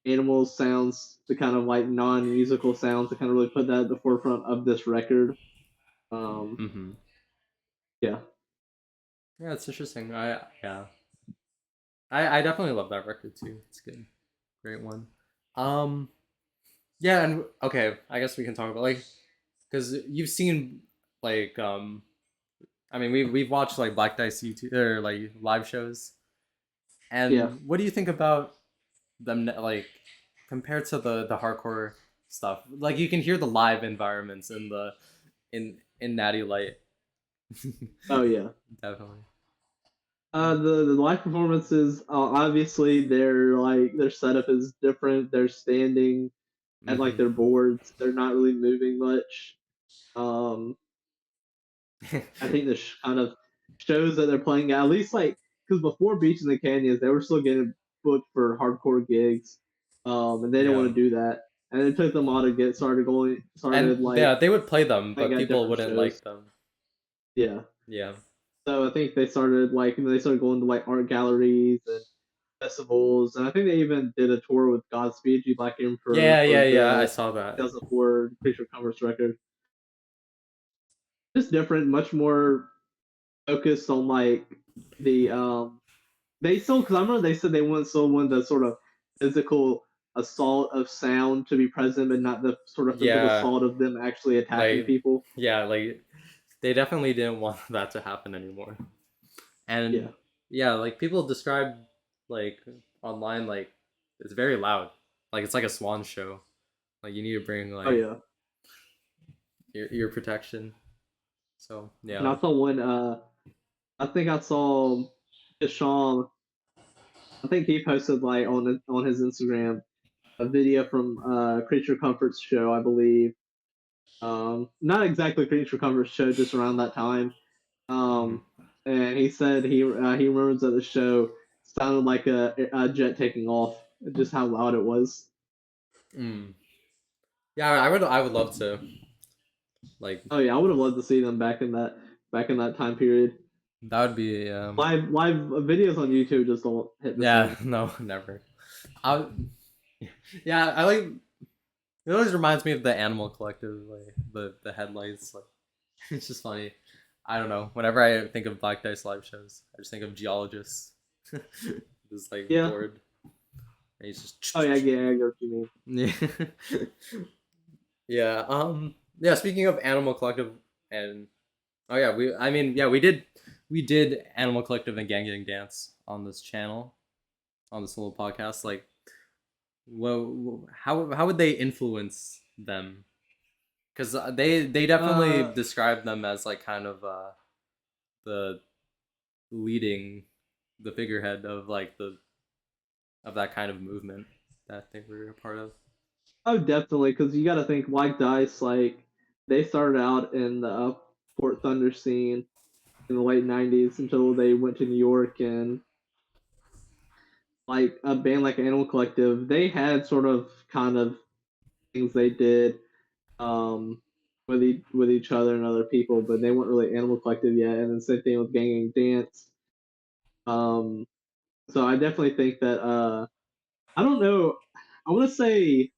animal sounds, the kind of like non-musical sounds, to kind of really put that at the forefront of this record. Um, Mm-hmm. yeah, Yeah, it's interesting. I definitely love that record too. It's good, great one. Um, yeah, and okay, I guess we can talk about like because you've seen like I mean we've watched like Black Dice YouTube or like live shows, yeah. and what do you think about them like compared to the hardcore stuff? Like you can hear the live environments in the in Natty Light. Oh yeah. Definitely. The live performances, obviously their setup is different. They're standing at like Mm-hmm. their boards. They're not really moving much. Um, I think this kind of shows that they're playing at least like because before Beaches and Canyons, they were still getting booked for hardcore gigs, and they didn't Yeah. want to do that. and it took them a while to get started And like yeah, they would play them, like but at people different wouldn't like shows. them. Yeah. Yeah. So I think they started like they started going to like art galleries and festivals, and I think they even did a tour with Godspeed You Black Emperor Yeah, for yeah, yeah. I the saw that. 2004 Creature Comforts record. Just different, much more focused on like the they still because I remember they said they still want the sort of physical assault of sound to be present, but not the sort of physical Yeah, assault of them actually attacking like people. yeah, like they definitely didn't want that to happen anymore. Yeah. And yeah, like people describe like online like it's very loud. Like it's like a swan show. Like you need to bring Oh like yeah. ear protection. So And yeah. I saw one. I think I saw Deshaun. I think he posted like on his Instagram a video from Creature Comforts show, I believe. Not exactly Creature Comforts show, just around that time. Hmm. Um, and he said he remembers that the show sounded like a jet taking off, just how loud it was. Mm. Yeah, I would love to like Oh yeah, I would have loved to see them back in that time period. that would be Live videos on YouTube just don't hit the yeah, same. no, never. I yeah, I like it always reminds me of the Animal Collective, like the headlights. Like it's just funny. I don't know. Whenever I think of Black Dice live shows, I just think of geologists, just like Yeah. bored. And he's Oh yeah, just yeah, I get what you mean. yeah, yeah. Yeah. Speaking of Animal Collective, and oh yeah, I mean, yeah, we did Animal Collective and Gang Gang Dance on this channel, on this little podcast. Like, well, how would they influence them? Because they definitely Uh, describe them as like kind of the leading, the figurehead of like the of that kind of movement that they were a part of. oh, definitely, because you got to think Black Dice, like they started out in the Fort Thunder scene in the late '90s until they went to New York, and like a band like Animal Collective, they had sort of kind of things they did um, with each other and other people, but they weren't really Animal Collective yet. And then same thing with Gang Gang Dance. Um, so I definitely think that I don't know. I want to say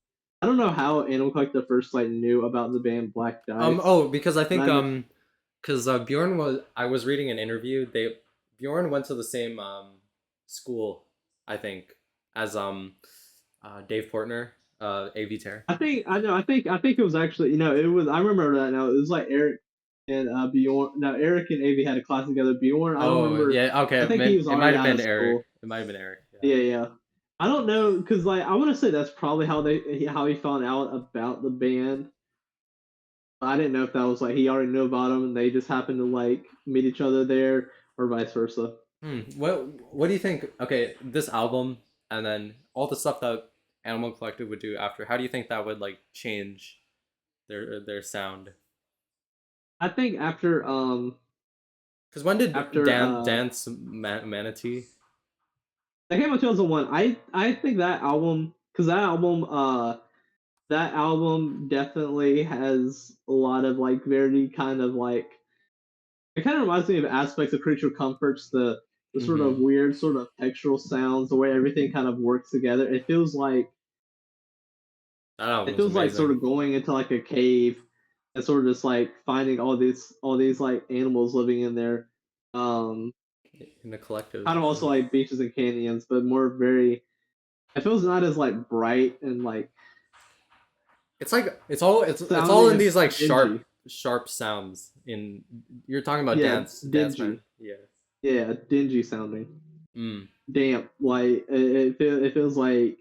I don't know how Animal Collective first like knew about the band Black Dice, Oh, because I but think because Bjorn was I was reading an interview. Bjorn went to the same school, I think, as Dave Portner, AV Tear. I think I know. I think it was actually it was. I remember that now. It was like Eric and Bjorn. Now Eric and Avi had a class together. Bjorn, I don't Oh remember. yeah, I okay. think he was It might already have out been of Eric. school. It might have been Eric. Yeah. Yeah, yeah. I don't know because like I want to say that's probably how he found out about the band. I didn't know if that was like he already knew about them and they just happened to like meet each other there or vice versa. What do you think? Okay, this album and then all the stuff that Animal Collective would do after. How do you think that would like change their sound? I think Because when did after Dance Manatee? they came out 2001. I think that album definitely has a lot of like very kind of like it kind of reminds me of aspects of Creature Comforts, the sort of Mm-hmm. weird sort of textural sounds, the way everything kind of works together. That album It was feels like sort amazing. of going into like a cave and sort of just like finding all these like animals living in there. Um, In the collective. Kind of also like beaches and canyons, but more very. It feels not as like bright and like It's like it's all sounding in as these like dingy. sharp sounds. In you're talking about Yeah, Dance Man. dingy. Yeah. Yeah, dingy sounding. Mm. Damp. Like it feels like.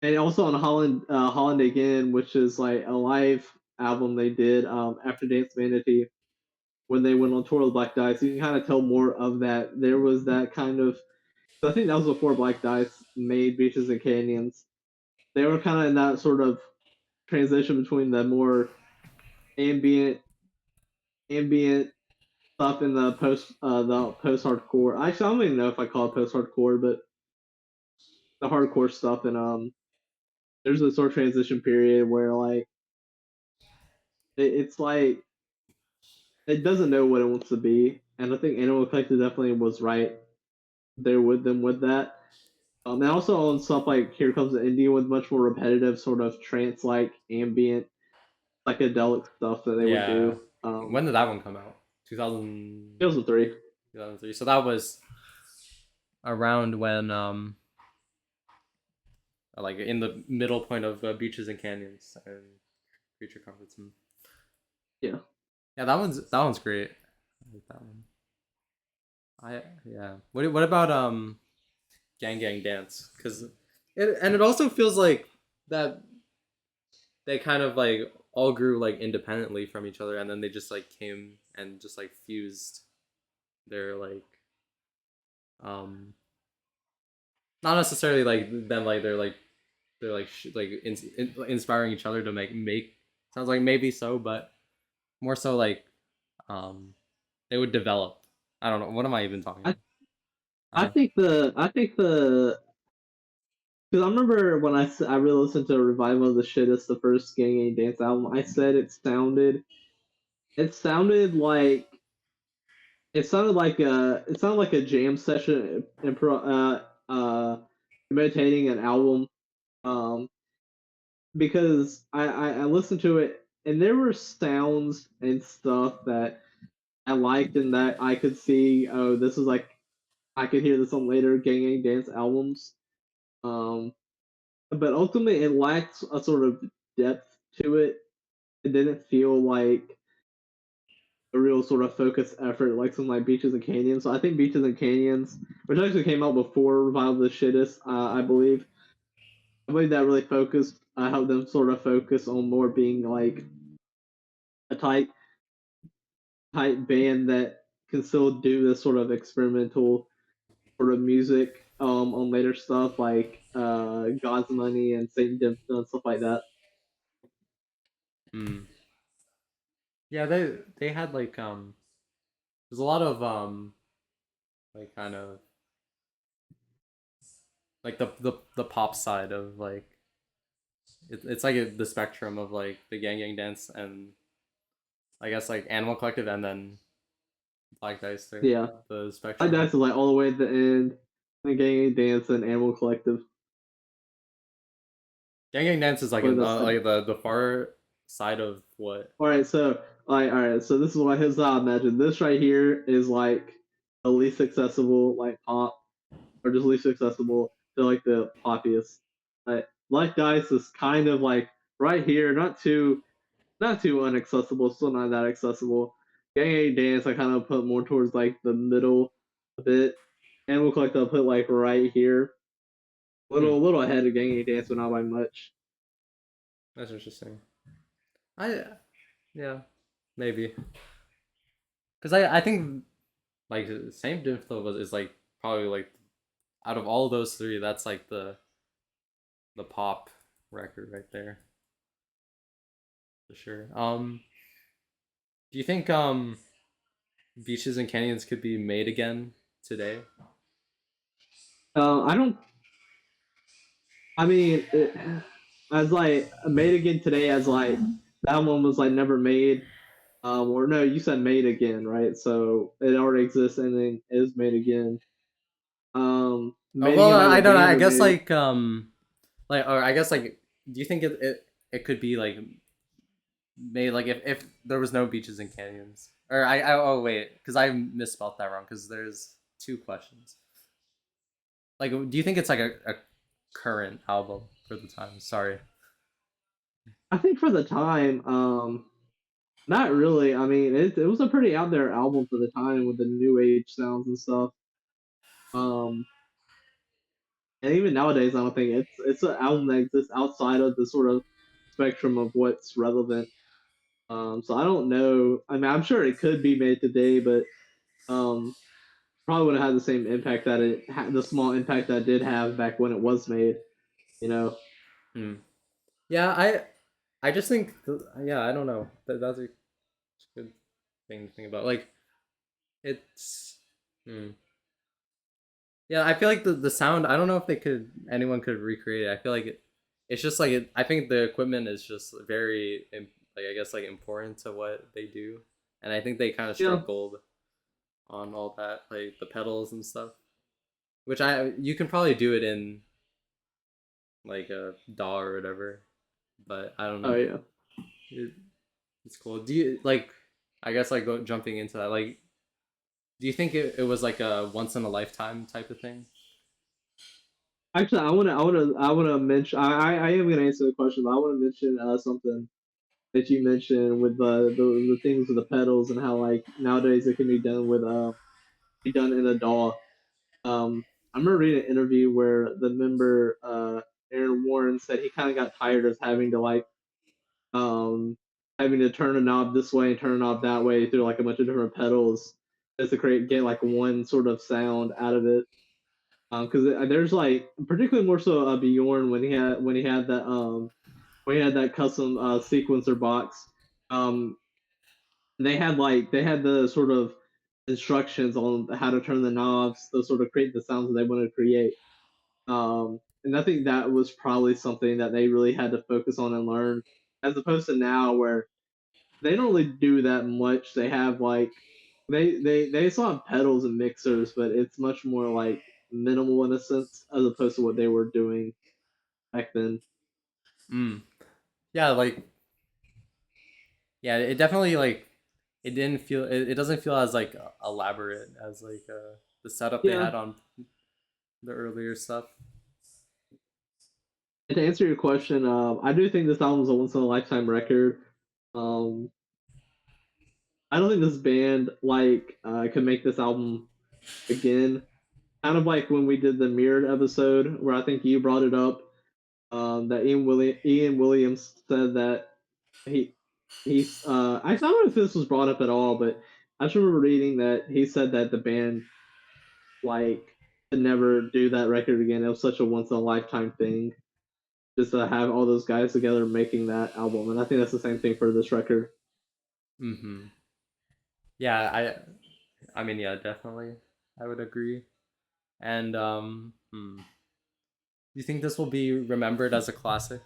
And also on Holland Again, which is like a live album they did after Dance Vanity when they went on tour with Black Dice. You can kind of tell more of that. There was that kind of. I think that was before Black Dice made Beaches and Canyons. They were kind of in that sort of transition between the more ambient ambient stuff in the post hardcore. Actually, I don't even know if I call it post hardcore, but the hardcore stuff in there's a sort of transition period where like it's like it doesn't know what it wants to be, and I think Animal Collective definitely was right there with them with that. And also on stuff like Here Comes the Indian with much more repetitive, sort of trance like ambient psychedelic stuff that they would Yeah. do. When did that one come out? 2000, Kills the three. 2003. So that was around when like in the middle point of beaches and canyons and creature comforts. Yeah. Yeah, that one's great. I like that one. Yeah. What about Gang Gang Dance? Because it also feels like that they kind of like all grew like independently from each other, and then they just like came and just like fused their like um not necessarily like them like they're like inspiring each other to make sounds like maybe so, but more so like um they would develop. I don't know, what am I even talking I about? I I think the because I remember when I really listened to a revival of the shit as the first Gang Gang Dance album. I said it sounded like it sounded like a jam session imitating an album. Um, because I listened to it and there were sounds and stuff that I liked and that I could see. Oh, this is like I could hear this on later Gang Gang Dance albums. Um, but ultimately, it lacked a sort of depth to it. It didn't feel like a real sort of focused effort like some like Beaches and Canyons. So I think Beaches and Canyons, which actually came out before Revival of the Shittest, I believe that really focused. I helped them sort of focus on more being like a tight band that can still do this sort of experimental sort of music on later stuff like God's Money and Saint Dipson and stuff like that. mm. Yeah, they had like there's a lot of like kind of like the pop side of like it's like the spectrum of like the Gang Gang Dance and I guess like Animal Collective and then Black Dice there, Yeah, the I spectrum. Dice is like all the way at the end. And Gang Dance and Animal Collective. Gang Gang Dance is What that's like. like the far side of what? All right, so this is what his I imagine. This right here is like the least accessible like pop or just least accessible to like the poppiest. Like Dice is kind of like right here, not too inaccessible, still not that accessible. Gang A Dance I kind of put more towards like the middle a bit. Animal Collective I put like right here. Hmm, A little ahead of Gang A Dance, but not by much. that's interesting. I yeah, maybe because I think like same Dimflo was is like probably like out of all those three, that's like the pop record right there for sure. Do you think beaches and canyons could be made again today? I don't. I mean, as like made again today, as like that one was like never made. Or no, you said made again, right? So it already exists and then is made again. Oh Made well, again by the I don't know. band I or guess new? or I guess like, do you think it could be like made like if there was no beaches and canyons? Or I oh wait, because I misspelled that wrong. Because there's two questions. Like, do you think it's like a current album for the time? Sorry. I think for the time, not really. I mean, it was a pretty out there album for the time with the new age sounds and stuff. Um, and even nowadays, I don't think it's an album that exists outside of the sort of spectrum of what's relevant. So I don't know. I mean, I'm sure it could be made today, but um, probably wouldn't have the same impact that it had, the small impact that it did have back when it was made. You know, Hmm. Yeah, I just think yeah, I don't know. That's a good thing to think about. Like it's hmm. Yeah, I feel like the sound. I don't know if they could anyone could recreate it. I feel like it's just like I think the equipment is just very like I guess like important to what they do, and I think they kind of Yeah. struck gold on all that, like the pedals and stuff. Which I you can probably do it in like a DAW or whatever, but I don't Oh know. yeah. It, it's cool. Do you like? I guess like jumping into that. Like, do you think it was like a once in a lifetime type of thing? Actually, I wanna mention. I am gonna answer the question, but I want to mention something that you mentioned with the things with the pedals and how like nowadays it can be done in a DAW. I remember reading an interview where the member Aaron Warren said he kind of got tired of um having to turn a knob this way and turn a knob that way through like a bunch of different pedals just to create get like one sort of sound out of it. Because there's like particularly more so Bjorn when he had that custom sequencer box. Um, they had the sort of instructions on how to turn the knobs to sort of create the sounds that they want to create. And I think that was probably something that they really had to focus on and learn, as opposed to now where they don't really do that much. They have like they still have pedals and mixers, but it's much more like minimal in a sense as opposed to what they were doing back then. Mm. Yeah, like yeah, it definitely like it didn't feel it doesn't feel as like elaborate as like the setup they Yeah, had on the earlier stuff. and to answer your question, I do think this album is a once in a lifetime record. Um, I don't think this band could make this album again. Kind of like when we did the mirrored episode, where I think you brought it up. That Ian Williams said that he I don't know if this was brought up at all, but I just remember reading that he said that the band like could never do that record again. It was such a once in a lifetime thing just to have all those guys together making that album, and I think that's the same thing for this record. Mm-hmm. Yeah, I mean yeah, definitely. I would agree. And do you think this will be remembered as a classic?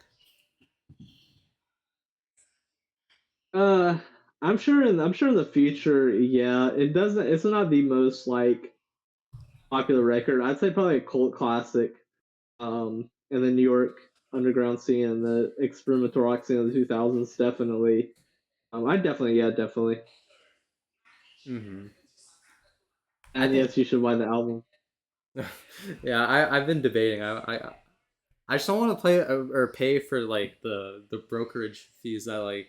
Uh, I'm sure in the future, yeah, it doesn't. It's not the most like popular record. I'd say probably a cult classic. In the New York underground scene and the experimental rock scene of the 2000s, definitely. I definitely, yeah, definitely. Mm-hmm. I And think yes, you should buy the album. yeah, I've been debating. I just don't want to play or pay for like the brokerage fees that like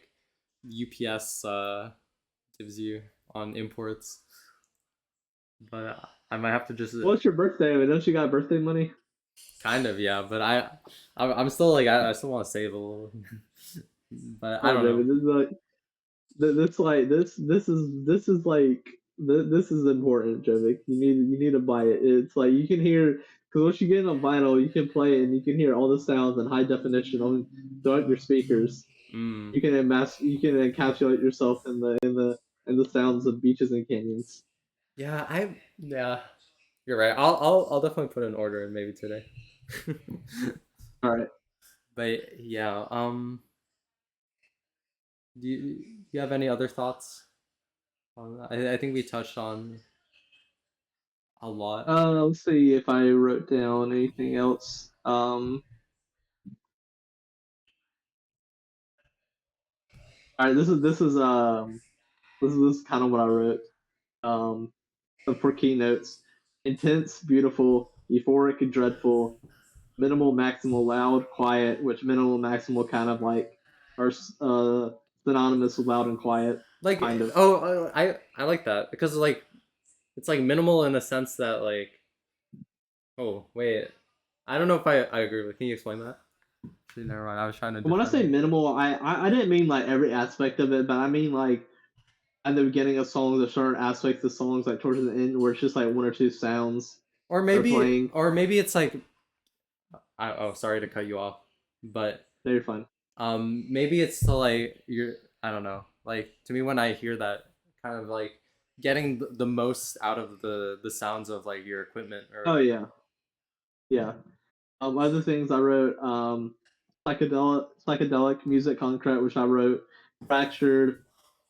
UPS gives you on imports, but I might have to just Well, it's your birthday, but don't you got birthday money? kind of yeah. But I'm still like I still want to save a little, but I Oh, don't know. David, this is like that's like this is like this is important, Jovic. You need to buy it. It's like you can hear because once you get it on vinyl, you can play it and you can hear all the sounds in high definition on throughout your speakers. Mm, You can encapsulate yourself in the sounds of beaches and canyons. yeah, yeah. You're right. I'll definitely put an order in maybe today. All right. But yeah, do you have any other thoughts on that? I think we touched on a lot. Let's see if I wrote down anything else. All right. This is kind of what I wrote. Um, for keynotes: intense, beautiful, euphoric, and dreadful. Minimal, maximal, loud, quiet. Which minimal, maximal kind of like are synonymous with loud and quiet, Like kind of. I like that because like it's like minimal in a sense that like oh wait I don't know if I agree with. Can you explain that? Actually, never mind. I was trying to When I defend say it. minimal, I didn't mean like every aspect of it, but I mean like at the beginning of songs, there's certain aspects of songs like towards the end where it's just like one or two sounds are playing. Or maybe it's like oh sorry to cut you off, but They're fun. maybe it's to like you're I don't know like to me when I hear that kind of like getting the most out of the sounds of like your equipment Oh or yeah, yeah. Other things I wrote. psychedelic music concrete, which I wrote, fractured,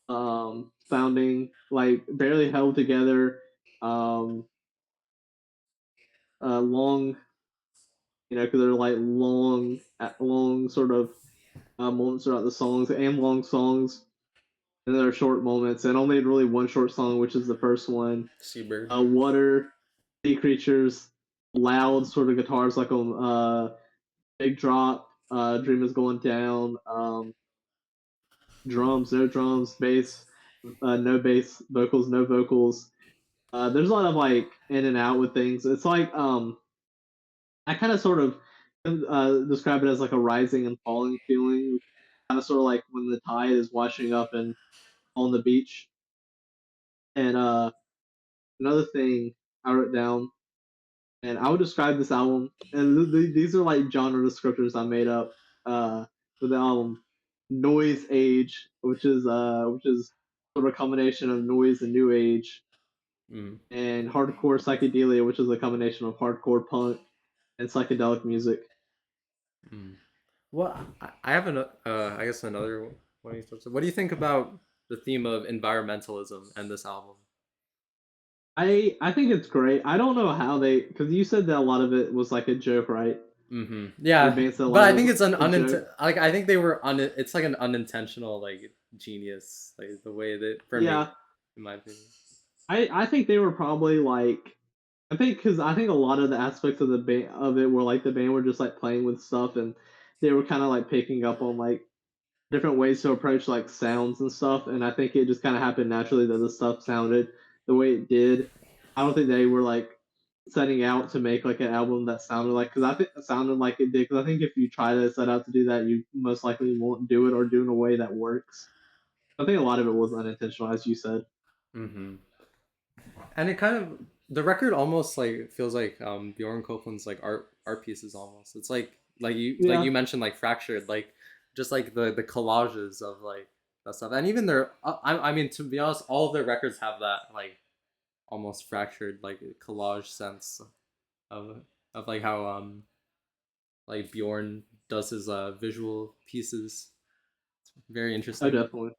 sounding like barely held together, um, long, because they're like long sort of moments throughout the songs and long songs, and there are short moments, and only really one short song, which is the first one. Seabird. Water, sea creatures, loud sort of guitars like on Big Drop, Dream is Going Down, drums, no drums, bass, no bass, vocals, no vocals. There's a lot of like in and out with things. It's like I kind of sort of describe it as like a rising and falling feeling, kind of sort of like when the tide is washing up and on the beach. And another thing I wrote down, and I would describe this album, and these are like genre descriptors I made up for the album. Noise age, which is sort of a combination of noise and new age, Mm, and hardcore psychedelia, which is a combination of hardcore punk and psychedelic music. mm. Well, I have I guess another one. What do you think about the theme of environmentalism and this album? I think it's great. I don't know how they, because you said that a lot of it was like a joke, right? Mm-hmm. Your Yeah, band said a but lot of I it think was it's an a joke. like I think they were it's like an unintentional like genius like the way that for me, Yeah, in my opinion. I think they were probably like, I think because I think a lot of the aspects of the band of it were like the band were just like playing with stuff, and they were kind of like picking up on like different ways to approach like sounds and stuff, and I think it just kind of happened naturally that the stuff sounded the way it did. I don't think they were like setting out to make like an album that sounded like, because I think it sounded like it did, because I think if you try to set out to do that, you most likely won't do it or do it in a way that works. I think a lot of it was unintentional, as you said. Mm-hmm. And it kind of the record almost like feels like Bjorn Copeland's like art pieces almost. It's like Yeah, you mentioned like fractured like just like the collages of like that stuff and even their I mean to be honest all of their records have that like almost fractured like collage sense of like how like Bjorn does his visual pieces. Very oh interesting. definitely.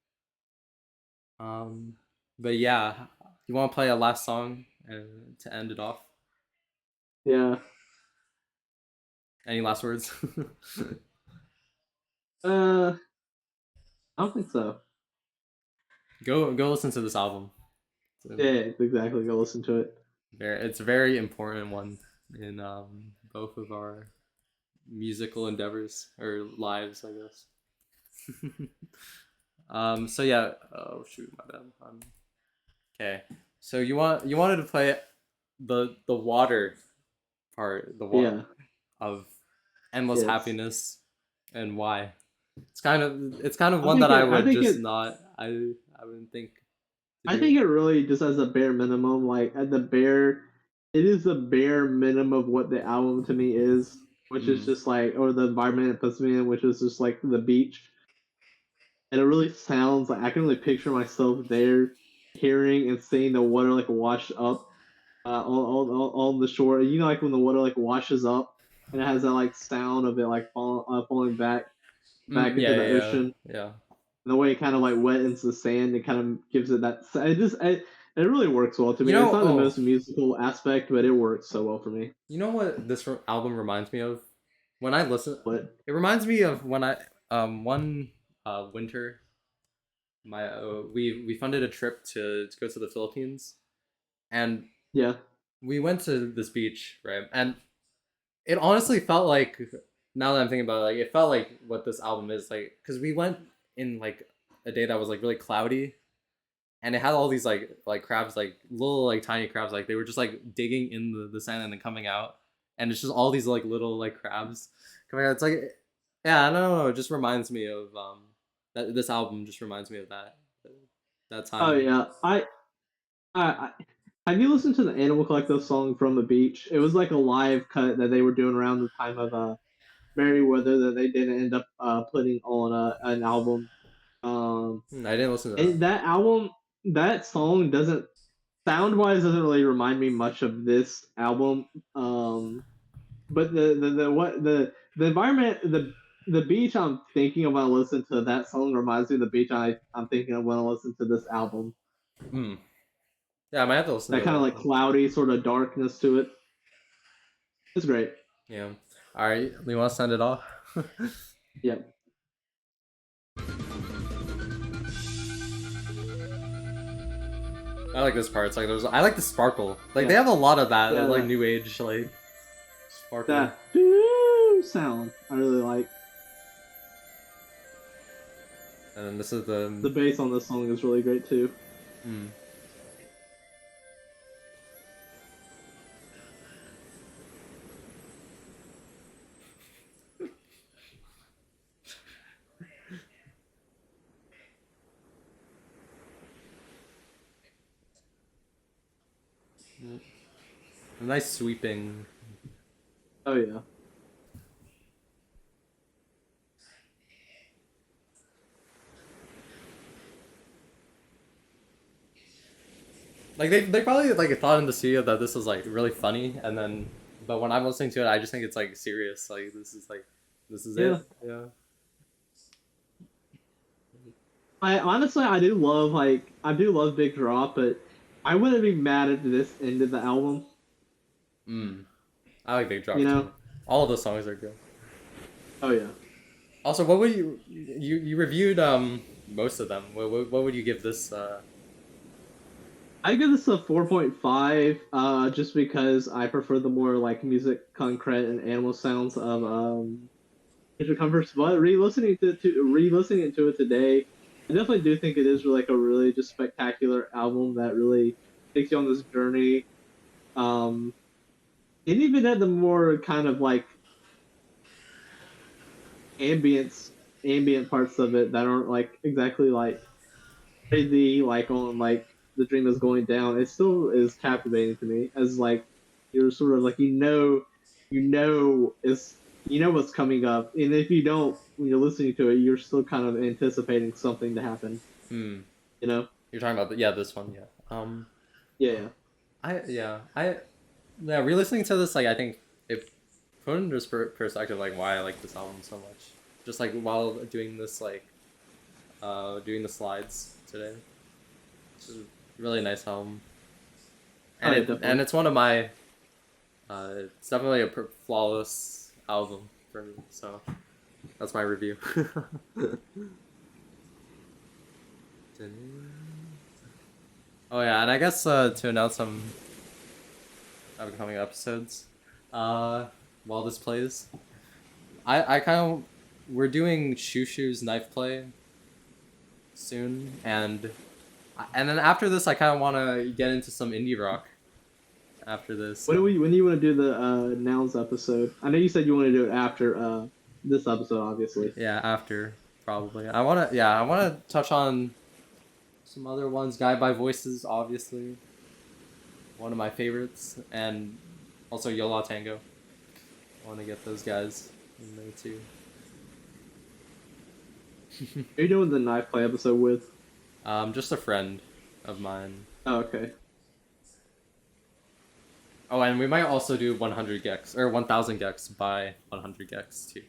Um, but yeah, you want to play a last song to end it off? Yeah. Any last words? Uh, I don't think so. Go listen to this album. It's a Yeah, exactly. Go listen to it. it's a very important one in both of our musical endeavors or lives, I guess. So yeah. Oh shoot, my bad. Okay. So you wanted to play the water part, the water Yeah. of endless Yes. happiness, and why? It's kind of I one think that I it. I would think just it. not I wouldn't think to I do. think it really just as a bare minimum, like at the bare, it is the bare minimum of what the album to me is, which is Mm. just like, or the environment it puts me in, which is just like the beach. And it really sounds like I can really picture myself there, hearing and seeing the water like wash up on the shore. You know, like when the water like washes up and it has that like sound of it like falling back into Yeah, the yeah, ocean. yeah. And the way it kind of like wettens the sand, it kind of gives it that. It really works well to You me. It's know, not the most musical aspect, but it works so well for me. you know what this album reminds me of? When I listen, But it reminds me of when I one winter my we funded a trip to go to the Philippines and yeah, we went to this beach, right? And it honestly felt like now that I'm thinking about it, like it felt like what this album is like because we went in like a day that was like really cloudy and it had all these like crabs like little like tiny crabs like they were just like digging in the sand and then coming out and it's just all these like little like crabs coming out. It's like yeah, I don't know. It just reminds me of that this album just reminds me of that oh time. yeah. Have you listened to the Animal Collective song "From the Beach"? It was like a live cut that they were doing around the time of Merryweather that they didn't end up putting on an album. Um, I didn't listen to that. and that album, that song doesn't sound wise doesn't really remind me much of this album. But the environment, the beach I'm thinking of when I listen to that song reminds me of the beach I'm thinking of when I listen to this album. Hmm. Yeah, I might have to listen That to kind of that. like cloudy sort of darkness to it. It's great. Yeah. All right, we want to send it off. Yeah. I like this part. It's like there's. I like the sparkle. Like they Yeah. have a lot of that. Yeah. Like new age like sparkly. That doo sound I really like. And then this is The bass on this song is really great too. hmm. A nice sweeping. Oh yeah. Like they probably like thought in the studio that this was like really funny, and then but when I'm listening to it, I just think it's like serious. Like this is Yeah. it. Yeah. I honestly I do love Big Drop, but I wouldn't be mad at this end of the album. Mm. I like Big You Drop know? too. All of the songs are good. Oh yeah. Also, what would you reviewed most of them? What would you give this? I give this a 4.5, just because I prefer the more like music concrete and animal sounds of Creature Comforts. But re-listening to it today, I definitely do think it is like a really just spectacular album that really takes you on this journey. Um, and even at the more kind of like ambience ambient parts of it that aren't like exactly like crazy like on like the dream is going down, it still is captivating to me as like you're sort of like you know what's coming up, and if you don't when you're listening to it you're still kind of anticipating something to happen, Hmm. you know. You're talking about yeah this one yeah. Yeah. I yeah re-listening to this like I think it put into perspective like why I like this album so much. Just like while doing this like doing the slides today. It's just a really nice album. Oh And yeah, and definitely. it's one of my it's definitely a flawless album for me. So that's my review. Oh yeah, and I guess to announce some upcoming episodes, uh, while this plays, I kind of we're doing Shushu's knife play soon, and then after this, I kind of want to get into some indie rock. After this, When do you want to do the nouns episode? I know you said you want to do it after this episode, obviously. yeah, after probably I wanna touch on some other ones. Guy by Voices, obviously, one of my favorites, and also Yola Tango. I want to get those guys in there too. Are you doing the knife play episode with? Just a friend of mine. Oh, okay. Oh, and we might also do 100 gex or 1000 gex by 100 gex too,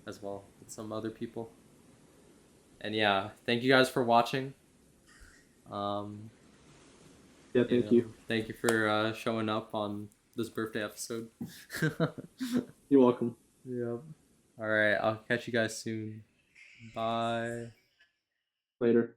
as well with some other people. And yeah, thank you guys for watching. Um, Yeah, you thank know, you. thank you for showing up on this birthday episode. You're welcome. Yep. All right, I'll catch you guys soon. Bye. Later.